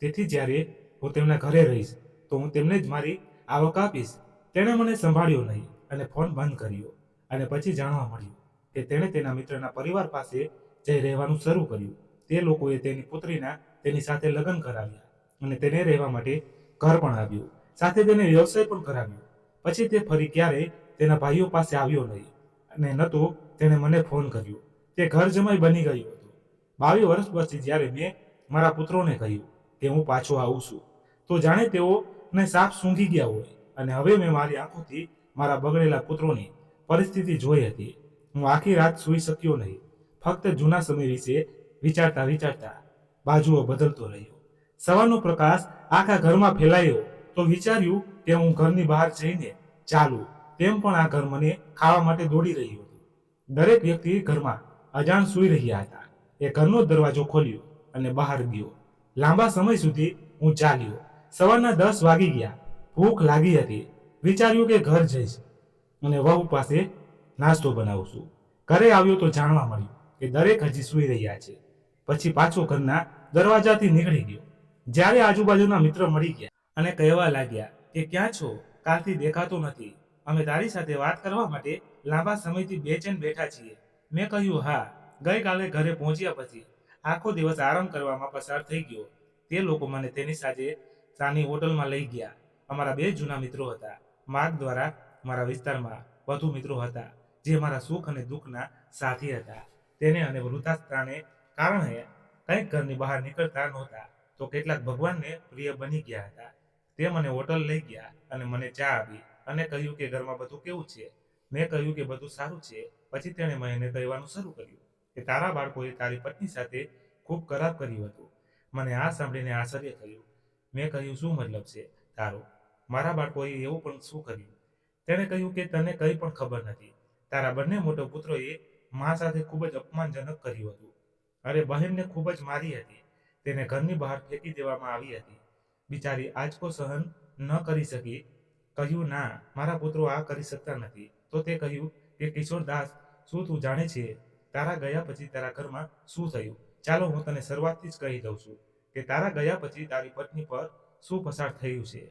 તેથી જ્યારે હું તેમના ઘરે રહીશ તો હું તેમને જ મારી આવક આપીશ. તેણે મને સંભાળ્યો નહીં અને ફોન બંધ કર્યો. અને પછી જાણવા મળ્યું કે તેણે તેના મિત્રના પરિવાર પાસે જઈ રહેવાનું શરૂ કર્યું. તે લોકોએ તેની પુત્રીના તેની સાથે લગ્ન કરાવ્યા અને તેને રહેવા માટે ઘર પણ આપ્યું. સાથે તેને વ્યવસાય પણ કરાવ્યો. પછી તે ફરી ક્યારેય તેના ભાઈઓ પાસે આવ્યો નહીં અને ન તો તેણે મને ફોન કર્યો. તે ઘર જમાઈ બની ગયું હતું. 22 વર્ષ પછી જ્યારે મેં મારા પુત્રોને કહ્યું કે હું પાછો આવું છું, તો જાણે તેઓને સાપ સૂંઘી ગયા હોય. અને હવે મેં મારી આંખોથી મારા બગડેલા પુત્રોની પરિસ્થિતિ જોઈ હતી. હું આખી રાત સૂઈ શક્યો નહીં. ફક્ત જૂના સમય વિશે વિચારતા વિચારતા બાજુઓ બદલતો રહ્યો. સવારનો પ્રકાશ આખા ઘરમાં ફેલાયો તો વિચાર્યું કે હું ઘરની બહાર જઈને ચાલું, તેમ પણ આ ઘર મને ખાવા માટે દોડી રહ્યું હતું. દરેક વ્યક્તિ ઘરમાં અજાણ સૂઈ રહ્યા હતા. એ ઘરનો દરવાજો ખોલ્યો અને બહાર ગયો. લાંબા સમય સુધી હું ચાલ્યો. સવારના 10 વાગી ગયા. ભૂખ લાગી હતી. વિચાર્યું કે ઘર જઈશ અને વહુ પાસે નાસ્તો બનાવશું. ઘરે આવ્યો તો જાણવા મળ્યું કે દરેક હજી સૂઈ રહ્યા છે. પછી પાછો ઘરના દરવાજાથી નીકળી ગયો. જ્યારે આજુબાજુના મિત્ર મળી ગયા અને કહેવા લાગ્યા કે ક્યાં છો, કાલથી દેખાતો નથી. અમે તારી સાથે વાત કરવા માટે લાંબા સમયથી બેચેન બેઠા છીએ. મેં કહ્યું હા. ગઈકાલે ઘરે પહોંચ્યા પછી આખો દિવસ આરામ કરવામાં પસાર થઈ ગયો. તે લોકો મને તેની સાથે સાની હોટલમાં લઈ ગયા. અમારા 2 જૂના મિત્રો હતા. માર્ગ દ્વારા મારા વિસ્તારમાં વધુ મિત્રો હતા જે મારા સુખ અને દુઃખના સાથી હતા. તેને અને વૃદ્ધાસ્થાને કારણે કંઈક ઘરની બહાર નીકળતા નહોતા, તો કેટલાક ભગવાનને પ્રિય બની ગયા હતા. તે મને હોટલ લઈ ગયા અને મને ચા આપી અને કહ્યું કે ઘરમાં બધું કેવું છે. મેં કહ્યું કે બધું સારું છે. પછી તેણે મને કહેવાનું શરૂ કર્યું કે તારા બાળકોએ તારી પત્ની સાથે ખૂબ ખરાબ કર્યું હતું. મને આ સાંભળીને આશ્ચર્ય થયું. મેં કહ્યું શું મતલબ છે તારો? મારા બાળકોએ એવું પણ શું કર્યું? તેણે કહ્યું કે તને કંઈ પણ ખબર નથી. તારા બંને મોટા પુત્રોએ મા સાથે ખૂબ જ અપમાનજનક કર્યું હતું. અરે બહેનને ખૂબ જ મારી હતી. તેને ઘરની બહાર ફેંકી દેવામાં આવી હતી. બિચારી આંચકો સહન ન કરી શકી. કહ્યું ના, મારા પુત્રો આ કરી શકતા નથી. તો તે કહ્યું કે કિશોરદાસ, શું તું જાણે છે તારા ગયા પછી તારા ઘરમાં શું થયું? ચાલો હું તને શરૂઆતથી જ કહી દઉં છું કે તારા ગયા પછી તારી પત્ની પર શું પસાર થયું છે.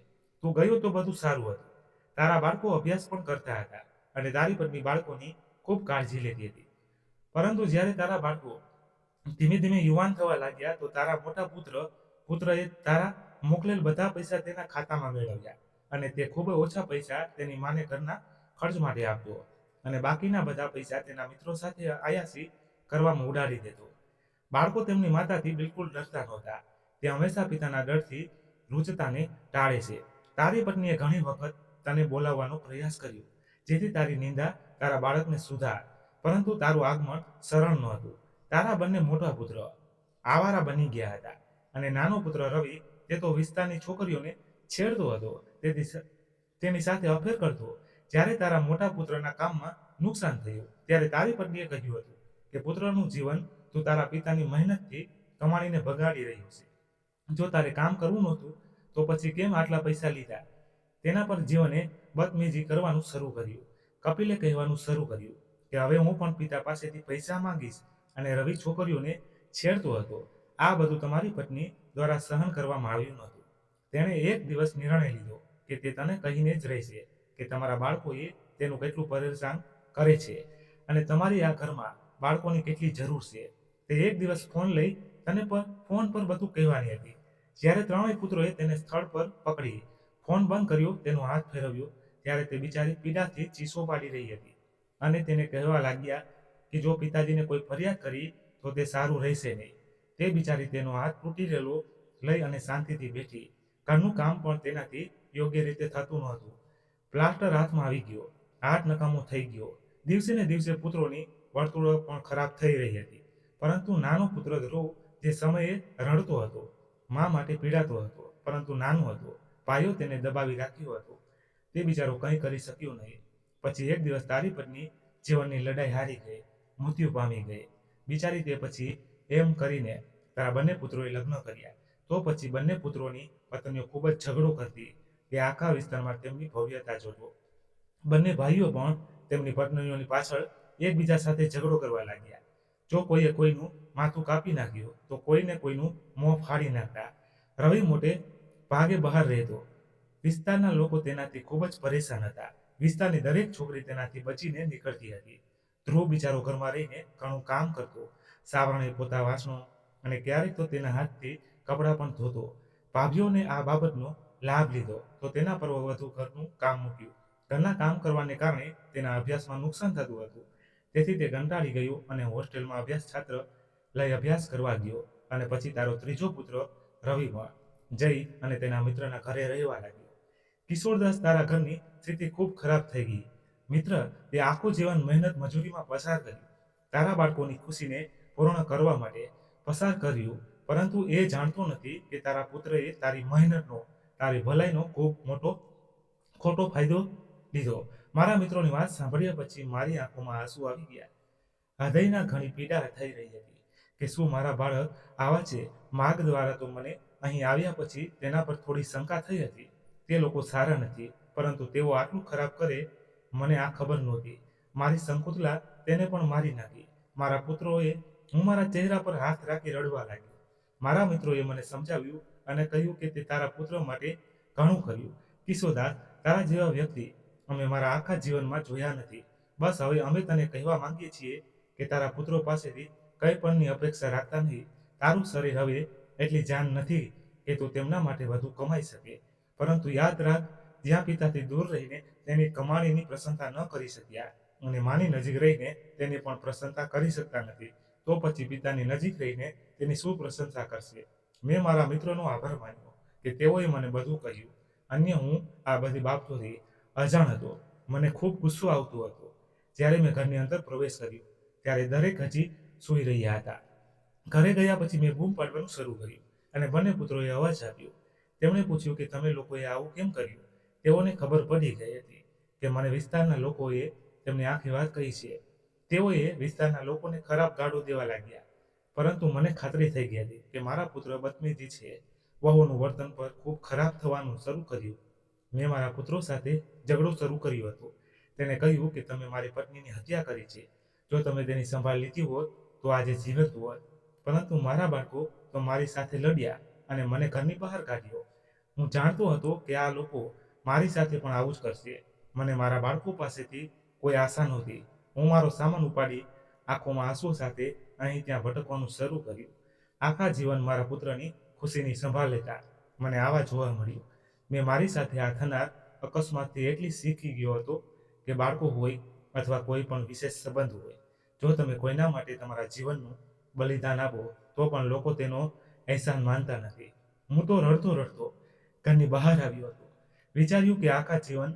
તું ગયો તો બધું સારું હતું. તારા બાળકો અભ્યાસ પણ કરતા હતા અને તારી પત્ની બાળકોની ખૂબ કાળજી લેતી હતી. પરંતુ જ્યારે તારા બાળકો ધીમે ધીમે યુવાન થવા લાગ્યા તો તારા મોટા પુત્રએ તારા મોકલેલ બધા પૈસા તેના ખાતામાં મેળવ્યા અને તે ખૂબ ઓછા પૈસા તેની માને ઘરના ખર્ચ માટે આપતો અને બાકીના બધા પૈસા તેના મિત્રો સાથે આયાસી કરવામાં ઉડાડી દેતો. બાળકો તેમની માતાથી બિલકુલ ડરતા નહોતા. તે હંમેશા પિતાના ડરથી રૂચતાને ટાળે છે. તારી પત્નીએ ઘણી વખત તને બોલાવવાનો પ્રયાસ કર્યો જેથી તારી નિંદા તારા બાળકને સુધાર, પરંતુ તારું આગમન સરળ નહોતું. તારા બંને મોટા પુત્ર આવારા બની ગયા હતા અને નાનો પુત્ર રવિ તે તો વિસ્તારની છોકરીઓને છેડતો હતો, તેની સાથે અફેર કરતો. જ્યારે તારા મોટા પુત્રના કામમાં નુકસાન થયું ત્યારે તારી પત્નીએ કહ્યું હતું કે પુત્રનું જીવન તું તારા પિતાની મહેનતથી કમાણીને બગાડી રહ્યો છે. જો તારે કામ કરવું નહોતું તો પછી કેમ આટલા પૈસા લીધા? તેના પર જીવને બદતમીજી કરવાનું શરૂ કર્યું. કપિલે કહેવાનું શરૂ કર્યું કે હવે હું પણ પિતા પાસેથી પૈસા માંગીશ અને રવિ છોકરીઓને છેડતો હતો. આ બધું તમારી પત્ની દ્વારા સહન કરવામાં આવ્યું નહોતું. તેણે એક દિવસ નિર્ણય લીધો કે તે તને કહીને જ રહેશે કે તમારા બાળકોએ તેનું કેટલું પરેશાન કરે છે અને તમારી આ ઘરમાં બાળકોની કેટલી જરૂર છે. તે એક દિવસ ફોન લઈ તને ફોન પર બધું કહેવાની હતી. જ્યારે 3 પુત્રોએ તેને સ્થળ પર પકડી ફોન બંધ કર્યો, તેનો હાથ ફેરવ્યો ત્યારે તે બિચારી પીડાથી ચીસો પાડી રહી હતી અને તેને કહેવા લાગ્યા કે જો પિતાજીને કોઈ ફરિયાદ કરી તો તે સારું રહેશે નહીં. તે બિચારી તેનો હાથ તૂટી રહેલો લઈ અને શાંતિથી બેઠી. ઘરનું કામ પણ તેનાથી યોગ્ય રીતે થતું નહોતું. પ્લાસ્ટર હાથમાં આવી ગયો, હાથ નકામો થઈ ગયો. દિવસે ને દિવસે પુત્રોની વર્તુળો પણ ખરાબ થઈ રહી હતી. પરંતુ નાનો પુત્ર ધ્રુવ જે સમયે રડતો હતો, મા માટે પીડાતો હતો, પરંતુ નાનો હતો, ભાઈઓ તેને દબાવી રાખ્યો હતો. તે બિચારો કંઈ કરી શક્યો નહીં. પછી એક દિવસ તારી પત્ની જીવનની લડાઈ હારી ગઈ, મૃત્યુ પામી ગઈ. બિચારી તે પછી એમ કરીને તારા બંને પુત્રોએ લગ્ન કર્યા. તો પછી બંને પુત્રોની પત્નીઓ ખૂબ જ ઝઘડો કરતી કે આખા વિસ્તારમાં તેમની ભવ્યતા જોતો. બંને ભાઈઓ પણ તેમની પત્નીઓની પાછળ એકબીજા સાથે ઝઘડો કરવા લાગ્યા. જો કોઈએ કોઈનું માથું કાપી નાખ્યું તો કોઈને કોઈનું મોં ફાડી નાખતા. રવિ મોટે ભાગે બહાર રહેતો વિસ્તારના લોકો તેનાથી ખૂબ જ પરેશાન હતા. વિસ્તારની દરેક છોકરી તેનાથી બચીને નીકળતી હતી. ધ્રુવ બિચારો ઘરમાં રહીને ઘણું કામ કરતો, સાવરણે પોતા વાસણો અને ક્યારેક તો તેના હાથથી કપડાં પણ ધોતો. ભાભીઓને આ બાબતનો લાભ લીધો તો તેના પર વધુ ઘરનું કામ મૂક્યું. ઘરના કામ કરવાને કારણે તેના અભ્યાસમાં નુકસાન થતું હતું. તેથી તે કંટાળી ગયો અને હોસ્ટેલમાં છાત્ર લઈ અભ્યાસ કરવા ગયો. અને પછી તારો ત્રીજો પુત્ર રવિ પણ જઈ અને તેના મિત્રના ઘરે રહેવા લાગ્યો. કિશોરદાસ, તારા ઘરની સ્થિતિ ખૂબ ખરાબ થઈ ગઈ. મિત્ર, તે આખું જીવન મહેનત મજૂરીમાં પસાર કર્યું, તારા બાળકોની ખુશીને પૂર્ણ કરવા માટે પસાર કર્યું, પરંતુ એ જાણતો નથી કે તારા પુત્રએ તારી મહેનતનો, તારી ભલાઈનો ખૂબ મોટો ખોટો ફાયદો લીધો. મારા મિત્રોની વાત સાંભળ્યા પછી મારી આંખોમાં આંસુ આવી ગયા. હૃદયના ઘણી પીડા થઈ રહી હતી કે શું મારા બાળક આવા છે. માર્ગ દ્વારા તો મને અહીં આવ્યા પછી તેના પર થોડી શંકા થઈ હતી. તે લોકો સારા નથી, પરંતુ તેઓ આટલું ખરાબ કરે મને આ ખબર નહોતી. મારી શંકુતલા તેને પણ મારી નાખી. મારા પુત્રોએ, હું મારા ચહેરા પર હાથ રાખી રડવા લાગ્યો. મારા મિત્રોએ મને સમજાવ્યું અને કહ્યું કે તે તારા પુત્ર માટે ઘણું કર્યું. કિશોરદાસ, તારા જેવા વ્યક્તિ અમે મારા આખા જીવનમાં જોયા નથી. બસ હવે અમે તને કહેવા માંગીએ છીએ કે તારા પુત્રો પાસેથી કંઈ પણની અપેક્ષા રાખતા નહીં. તારું શરીર હવે એટલી જાન નથી કે તું તેમના માટે વધુ કમાઈ શકે, પરંતુ યાદ રાખ, જ્યાં પિતાથી દૂર રહીને તેની કમાણીની પ્રશંસા ન કરી શક્યા અને માની નજીક રહીને તેની પણ પ્રશંસા કરી શકતા નથી, તો પછી પિતાની નજીક રહીને તેની શું પ્રશંસા કરશે. મેં મારા મિત્રોનો આભાર માન્યો કે તેઓએ મને બધું કહ્યું. અન્ય હું આ બધી બાબતોથી અજાણ હતો. મને ખૂબ ગુસ્સો આવતો હતો. જ્યારે મેં ઘરની અંદર પ્રવેશ કર્યો ત્યારે દરેક હજી સૂઈ રહ્યા હતા. ઘરે ગયા પછી મેં બૂમ પાડવાનું શરૂ કર્યું અને બંને પુત્રોએ અવાજ આપ્યો. તેમણે પૂછ્યું કે તમે લોકોએ આવું કેમ કર્યું. તેઓને ખબર પડી ગઈ હતી કે મને વિસ્તારના લોકોએ તેમની આખી વાત કહી છે. તેઓએ વિસ્તારના લોકોને ખરાબ ગાળો દેવા લાગ્યા, પરંતુ મને ખાતરી થઈ ગઈ હતી કે મારા પુત્ર બદતમીજી છે. વહુનું વર્તન પર ખૂબ ખરાબ થવાનું શરૂ કર્યું. મેં મારા પુત્રો સાથે ઝઘડો શરૂ કર્યો હતો. તેને કહ્યું કે તમે મારી પત્નીની હત્યા કરી છે. જો તમે તેની સંભાળ લીધી હોત તો આજે જીવત હોત, પરંતુ મારા બાળકો તો મારી સાથે લડ્યા અને મને ઘરની બહાર કાઢ્યો. હું જાણતો હતો કે આ લોકો મારી સાથે પણ આવું જ કરશે. મને મારા બાળકો પાસેથી કોઈ આશા નહોતી. હું મારો સામાન ઉપાડી આંખોમાં આંસુ સાથે અહીં ત્યાં ભટકવાનું શરૂ કર્યું. આખા જીવન મારા પુત્રની ખુશીની સંભાળ લેતા મને આવા જોવા મળ્યું. મેં મારી સાથે આ થનાર અકસ્માતથી એટલી શીખી ગયો હતો કે બાળકો હોય અથવા કોઈ પણ વિશેષ સંબંધ હોય, જો તમે કોઈના માટે તમારા જીવનનું બલિદાન આપો તો પણ લોકો તેનો અહેસાન માનતા નથી. હું તો રડતો રડતો ઘરની બહાર આવ્યો હતો. વિચાર્યું કે આખા જીવન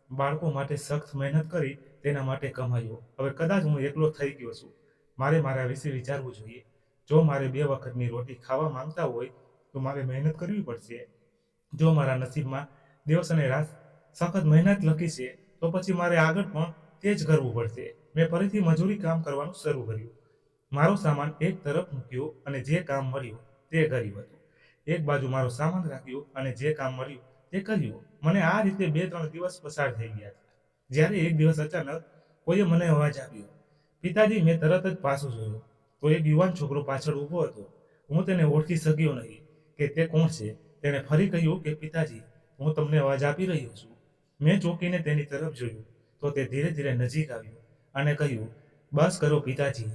બાળકો માટે સખત મહેનત કરી તેના માટે કમાયો. હવે કદાચ હું એકલો થઈ ગયો છું. મારે મારા વિશે વિચારવું જોઈએ. જો મારે 2 વખતની રોટી ખાવા માંગતા હોય તો મારે મહેનત કરવી પડશે. જો મારા નસીબમાં દિવસ અને રાત સખત મહેનત લખી છે તો પછી મારે આગળ પણ તે જ કરવું પડશે. મેં ફરીથી મજૂરી કામ કરવાનું શરૂ કર્યું. મારો સામાન એક તરફ મૂક્યો અને જે કામ મળ્યું તે કર્યું હતું. એક બાજુ મારો સામાન રાખ્યો અને જે કામ મળ્યું તે કર્યું. મને આ રીતે 2-3 દિવસ પસાર થઈ ગયા હતા. જ્યારે એક દિવસ અચાનક કોઈએ મને અવાજ આપ્યો. પિતાજી, મેં તરત જ પાછું જોયું તો એક યુવાન છોકરો પાછળ ઊભો હતો. હું તેને ઓળખી શક્યો નહીં કે તે કોણ છે. તેણે ફરી કહ્યું કે પિતાજી, હું તમને અવાજ આપી રહ્યો છું. મેં ચોંકીને તેની તરફ જોયું તો તે ધીરે ધીરે નજીક આવ્યો અને કહ્યું, બસ કરો પિતાજી,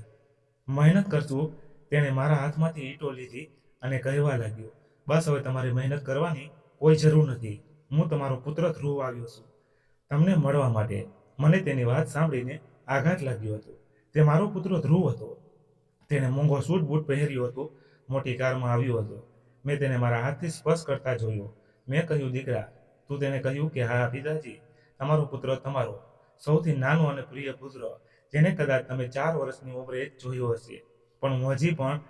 મહેનત કરશું. તેણે મારા હાથમાંથી ઈંટો લીધી અને કહેવા લાગ્યો, બસ હવે તમારે મહેનત કરવાની કોઈ જરૂર નથી. હું તમારો પુત્ર ધ્રુવ આવ્યો છું તમને મળવા માટે. મને તેની વાત સાંભળીને આઘાત લાગ્યો હતો. તે મારો પુત્ર ધ્રુવ હતો. તેણે મોંઘો સૂટ બૂટ પહેર્યો હતો, મોટી કારમાં આવ્યો હતો. મેં તેને મારા હાથથી સ્પર્શ કરતા જોયો. મેં કહ્યું, દીકરા. તું તેને કહ્યું કે હા પિતાજી, તમારો પુત્ર, તમારો સૌથી નાનો અને પ્રિય પુત્ર, જેને કદાચ તમે 4 વર્ષની ઉંમરે જ જોયો હશે. પણ હું હજી પણ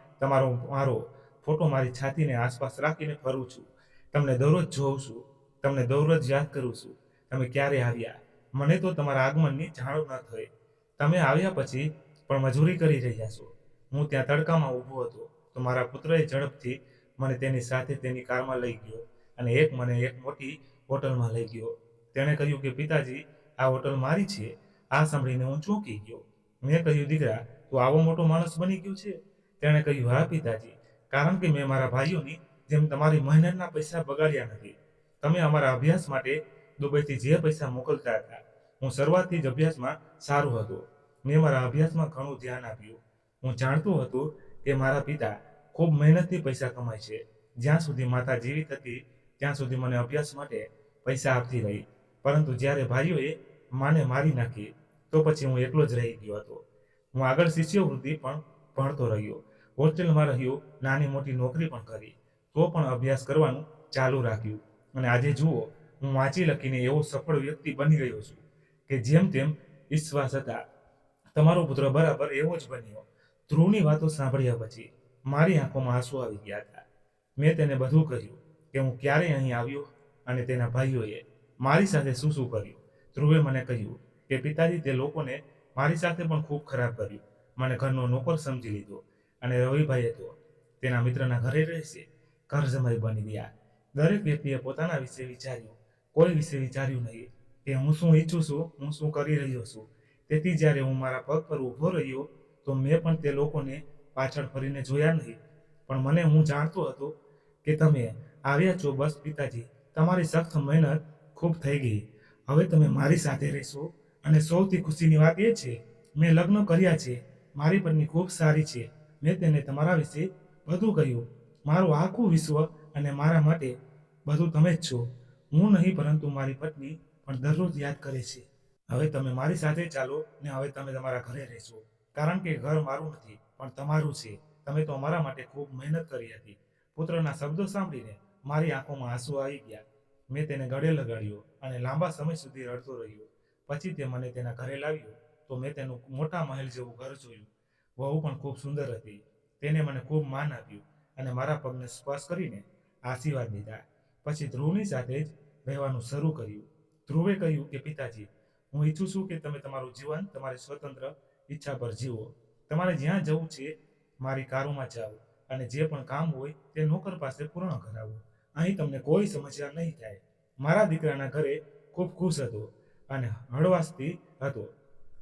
મારો ફોટો મારી છાતીની આસપાસ રાખીને ફરું છું. તમને દરરોજ જોઉં છું, તમને દરરોજ યાદ કરું છું. તમે ક્યારે આવ્યા? મને તો તમારા આગમનની જાણ ન થઈ. તમે આવ્યા પછી પણ મજૂરી કરી રહ્યા છો. હું ત્યાં તડકામાં ઊભો હતો તો મારા પુત્રએ ઝડપથી મને તેની સાથે તેની કારમાં લઈ ગયો અને મને એક મોટી હોટલમાં લઈ ગયો. તેણે કહ્યું કે પિતાજી, આ હોટલ મારી છે. આ સાંભળીને હું ચોંકી ગયો. મેં કહ્યું, દીકરા, તું આવો મોટો માણસ બની ગયો છે? તેણે કહ્યું, હા પિતાજી, કારણ કે મેં મારા ભાઈઓની જેમ તમારી મહેનતના પૈસા બગાડ્યા નથી. તમે અમારા અભ્યાસ માટે દુબઈથી જે પૈસા મોકલતા હતા, હું શરૂઆતથી જ અભ્યાસમાં સારું હતો. મેં મારા અભ્યાસમાં ઘણું ધ્યાન આપ્યું. હું જાણતું હતું કે મારા પિતા ખૂબ મહેનતથી પૈસા કમાય છે. જ્યાં સુધી માતા જીવિત હતી ત્યાં સુધી મને અભ્યાસ માટે પૈસા આપતી રહી. પરંતુ જ્યારે ભાઈઓએ માને મારી નાખી તો પછી હું એકલો જ રહી ગયો હતો. હું આગળ શિષ્યવૃત્તિ પણ ભણતો રહ્યો, હોસ્ટેલમાં રહ્યો, નાની મોટી નોકરી પણ કરી, તો પણ અભ્યાસ કરવાનું ચાલુ રાખ્યું. અને આજે જુઓ, હું વાંચી લખીને એવો સફળ વ્યક્તિ બની ગયો છું કે જેમ તેમ વિશ્વાસ હતા તમારો પુત્ર બરાબર એવો જ બન્યો. ધ્રુવની વાતો સાંભળ્યા પછી મારી આંખોમાં આંસુ આવી ગયા હતા. મેં તેને બધું કહ્યું કે હું ક્યારે અહીં આવ્યો અને તેના ભાઈઓએ મારી સાથે શું શું કર્યું. ધ્રુવે મને કહ્યું કે પિતાજી, તે લોકોને મારી સાથે પણ ખૂબ ખરાબ કર્યું. મને ઘરનો નોકર સમજી લીધો અને રવિભાઈએ તો તેના મિત્રના ઘરે રહેશે, ઘર જમાઈ બની ગયા. દરેક વ્યક્તિએ પોતાના વિશે વિચાર્યું, કોઈ વિશે વિચાર્યું નહીં કે હું શું ઈચ્છું છું, હું શું કરી રહ્યો છું. તેથી જ્યારે હું મારા પગ પર ઊભો રહ્યો તો મેં પણ તે લોકોને પાછળ ફરીને જોયા નહીં. પણ મને હું જાણતો હતો કે તમે આવ્યા છો બસ પિતાજી, તમારી સખ્ત મહેનત ખૂબ થઈ ગઈ. હવે તમે મારી સાથે રહેશો. અને સૌથી ખુશીની વાત એ છે, મેં લગ્ન કર્યા છે. મારી પત્ની ખૂબ સારી છે. મેં તેને તમારા વિશે બધું કહ્યું. મારું આખું વિશ્વ અને મારા માટે બધું તમે જ છો. હું નહીં પરંતુ મારી પત્ની પણ દરરોજ યાદ કરે છે. હવે તમે મારી સાથે ચાલો ને હવે તમે તમારા ઘરે રહેશો, કારણ કે ઘર મારું નથી પણ તમારું છે. તમે તો અમારા માટે ખૂબ મહેનત કરી હતી. પુત્રના શબ્દો સાંભળીને મારી આંખોમાં આંસુ આવી ગયા. મેં તેને ગળે લગાડ્યો અને લાંબા સમય સુધી રડતો રહ્યો. પછી તે મને તેના ઘરે લાવ્યો તો મેં તેનું મોટા મહેલ જેવું ઘર જોયું. વહુ પણ ખૂબ સુંદર હતી. તેને મને ખૂબ માન આપ્યું અને મારા પગને સ્પર્શ કરીને આશીર્વાદ દીધા. પછી ધ્રુવની સાથે જ રહેવાનું શરૂ કર્યું. ધ્રુવે કહ્યું કે પિતાજી, હું ઈચ્છું છું કે તમે તમારું જીવન તમારી સ્વતંત્ર ઈચ્છા પર જીવો. તમારે જ્યાં જવું છે મારી કારોમાં જાઓ અને જે પણ કામ હોય તે નોકર પાસે પૂર્ણ કરાવો. અહીં તમને કોઈ સમસ્યા નહીં થાય. મારા દીકરાના ઘરે ખૂબ ખુશ હતો અને હળવાશથી હતો.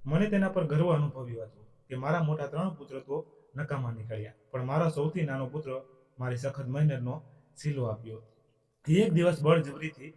મને તેના પર ગર્વ અનુભવ્યો હતો કે મારા મોટા 3 પુત્ર તો નકામા નીકળ્યા, પણ મારો સૌથી નાનો પુત્ર મારી સખત મહેનતનો સિલો આપ્યો. એક દિવસ બળજબરીથી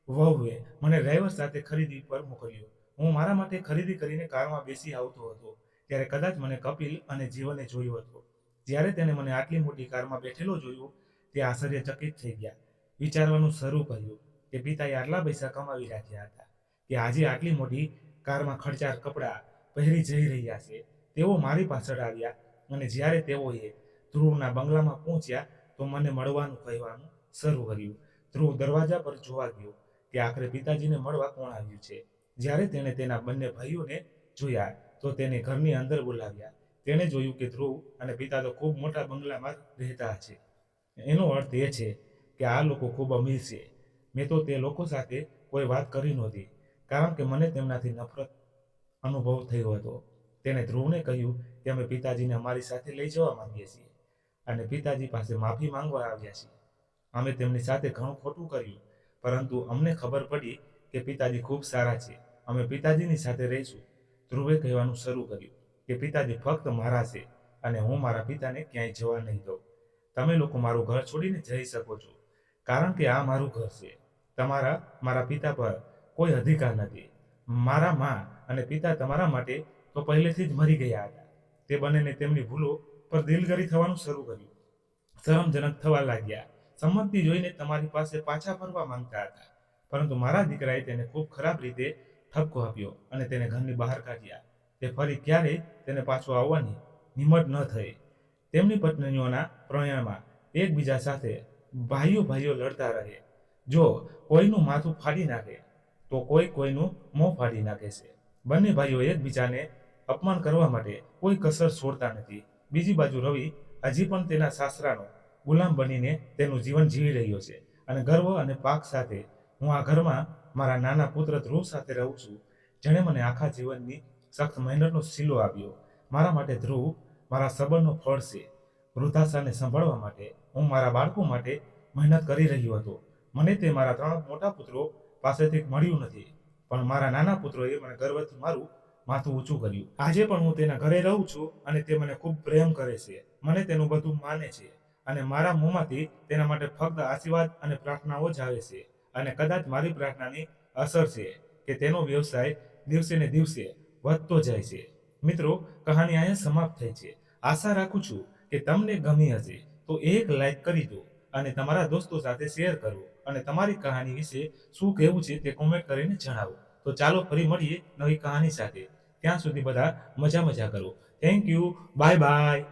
વહુએ મને ડ્રાઈવર સાથે ખરીદી પર મોકલ્યો. હું મારા માટે ખરીદી કરીને કારમાં બેસી આવતો હતો ત્યારે કદાચ મને કપિલ અને જીવને જોયો હતો. જ્યારે તેને મને આટલી મોટી કારમાં બેઠેલો જોયો તે આશ્ચર્યચકિત થઈ ગયા. વિચારવાનું શરૂ કર્યું કે પિતાએ આટલા પૈસા કમાવી રાખ્યા હતા કે આજે આટલી મોટી કારમાં ખર્ચાળ કપડાં પહેરી જઈ રહ્યા છે. તેઓ મારી પાછળ આવ્યા અને જ્યારે તેઓએ ધ્રુવના બંગલામાં પહોંચ્યા તો મને મળવાનું કહેવાનું શરૂ કર્યું. ધ્રુવ દરવાજા પર જોવા ગયો કે આખરે પિતાજીને મળવા કોણ આવ્યું છે. જ્યારે તેણે તેના બંને ભાઈઓને જોયા તો તેને ઘરની અંદર બોલાવ્યા. તેણે જોયું કે ધ્રુવ અને પિતા તો ખૂબ મોટા બંગલામાં રહેતા છે. એનો અર્થ એ છે કે આ લોકો ખૂબ અમીર છે. મેં તો તે લોકો સાથે કોઈ વાત કરી નહોતી, કારણ કે મને તેમનાથી નફરત અનુભવ થયો હતો. તેણે ધ્રુવને કહ્યું કે અમે પિતાજીને અમારી સાથે લઈ જવા માંગીએ છીએ અને પિતાજી પાસે માફી માંગવા આવ્યા છીએ. અમે તેમની સાથે ઘણું ખોટું કર્યું, પરંતુ અમને ખબર પડી કે પિતાજી ખૂબ સારા છે. અમે પિતાજીની સાથે રહીશું. ધ્રુવે કહેવાનું શરૂ કર્યું કે પિતાજી ફક્ત મારા છે અને હું મારા પિતાને ક્યાંય જવા નહીં દઉં. તમે લોકો મારું ઘર છોડીને જઈ શકો છો, કારણ કે આ મારું ઘર છે. તમારા મારા પિતા પર કોઈ અધિકાર નથી. મારા મા અને પિતા તમારા માટે તો પહેલેથી જ મરી ગયા હતા. તે બંનેને તેમની ભૂલો પર દિલગરી થવાનું શરૂ કર્યું. શરમજનક થવા લાગ્યા. સંમતિ જોઈને તમારી પાસે પાછા ફરવા માંગતા હતા, પરંતુ મારા દીકરાએ તેને ખૂબ ખરાબ રીતે ઠપકો આપ્યો અને તેને ઘરની બહાર કાઢ્યા. તે ફરી ક્યારેય તેને પાછો આવવાની હિંમત ન થઈ. તેમની પત્નીઓના પ્રયાણમાં એકબીજા સાથે ભાઈઓ લડતા રહે. જો કોઈનું માથું ફાડી નાખે તો કોઈ કોઈનું મોં ફાડી નાખે છે. બંને ભાઈઓ એકબીજાને અપમાન કરવા માટે કોઈ કસર છોડતા નથી. બીજી બાજુ રવિ હજી પણ તેના સાસરાનો ગુલામ બનીને તેનું જીવન જીવી રહ્યો છે અને ગર્વ અને પાક સાથે હું આ ઘરમાં મારા નાના પુત્ર ધ્રુવ સાથે રહું છું, જેણે મને આખા જીવનની સખ્ત મહેનતનો સિલો આપ્યો. મારા માટે ધ્રુવ મારા સંબંધનો ફળ છે. વૃદ્ધાશ્રમને સંભાળવા માટે હું મારા બાળકો માટે મહેનત કરી રહ્યો હતો. મને તે મારા 3 મોટા પુત્રો પાસેથી મળ્યું નથી, પણ મારા નાના પુત્રોએ મને ગર્વથી મારું માથું ઊંચું કર્યું. આજે પણ હું તેના ઘરે રહું છું અને તે મને ખૂબ પ્રેમ કરે છે. મને તેનું બધું માને છે અને મારા મોંમાંથી તેના માટે ફક્ત આશીર્વાદ અને પ્રાર્થનાઓ જ આવે છે. અને કદાચ મારી પ્રાર્થનાની અસર છે કે તેનો વ્યવસાય દિવસે ને દિવસે વધતો જાય છે. મિત્રો, કહાની અહીંયા સમાપ્ત થઈ છે. આશા રાખું છું કે તમને ગમી હશે. તો એક લાઈક કરી દો અને તમારા દોસ્તો સાથે શેર કરો અને તમારી કહાની વિશે શું કહેવું છે તે કોમેન્ટ કરીને જણાવો. તો ચાલો ફરી મળીએ નવી કહાની સાથે. ત્યાં સુધી બધા મજા કરો. Thank you. Bye bye.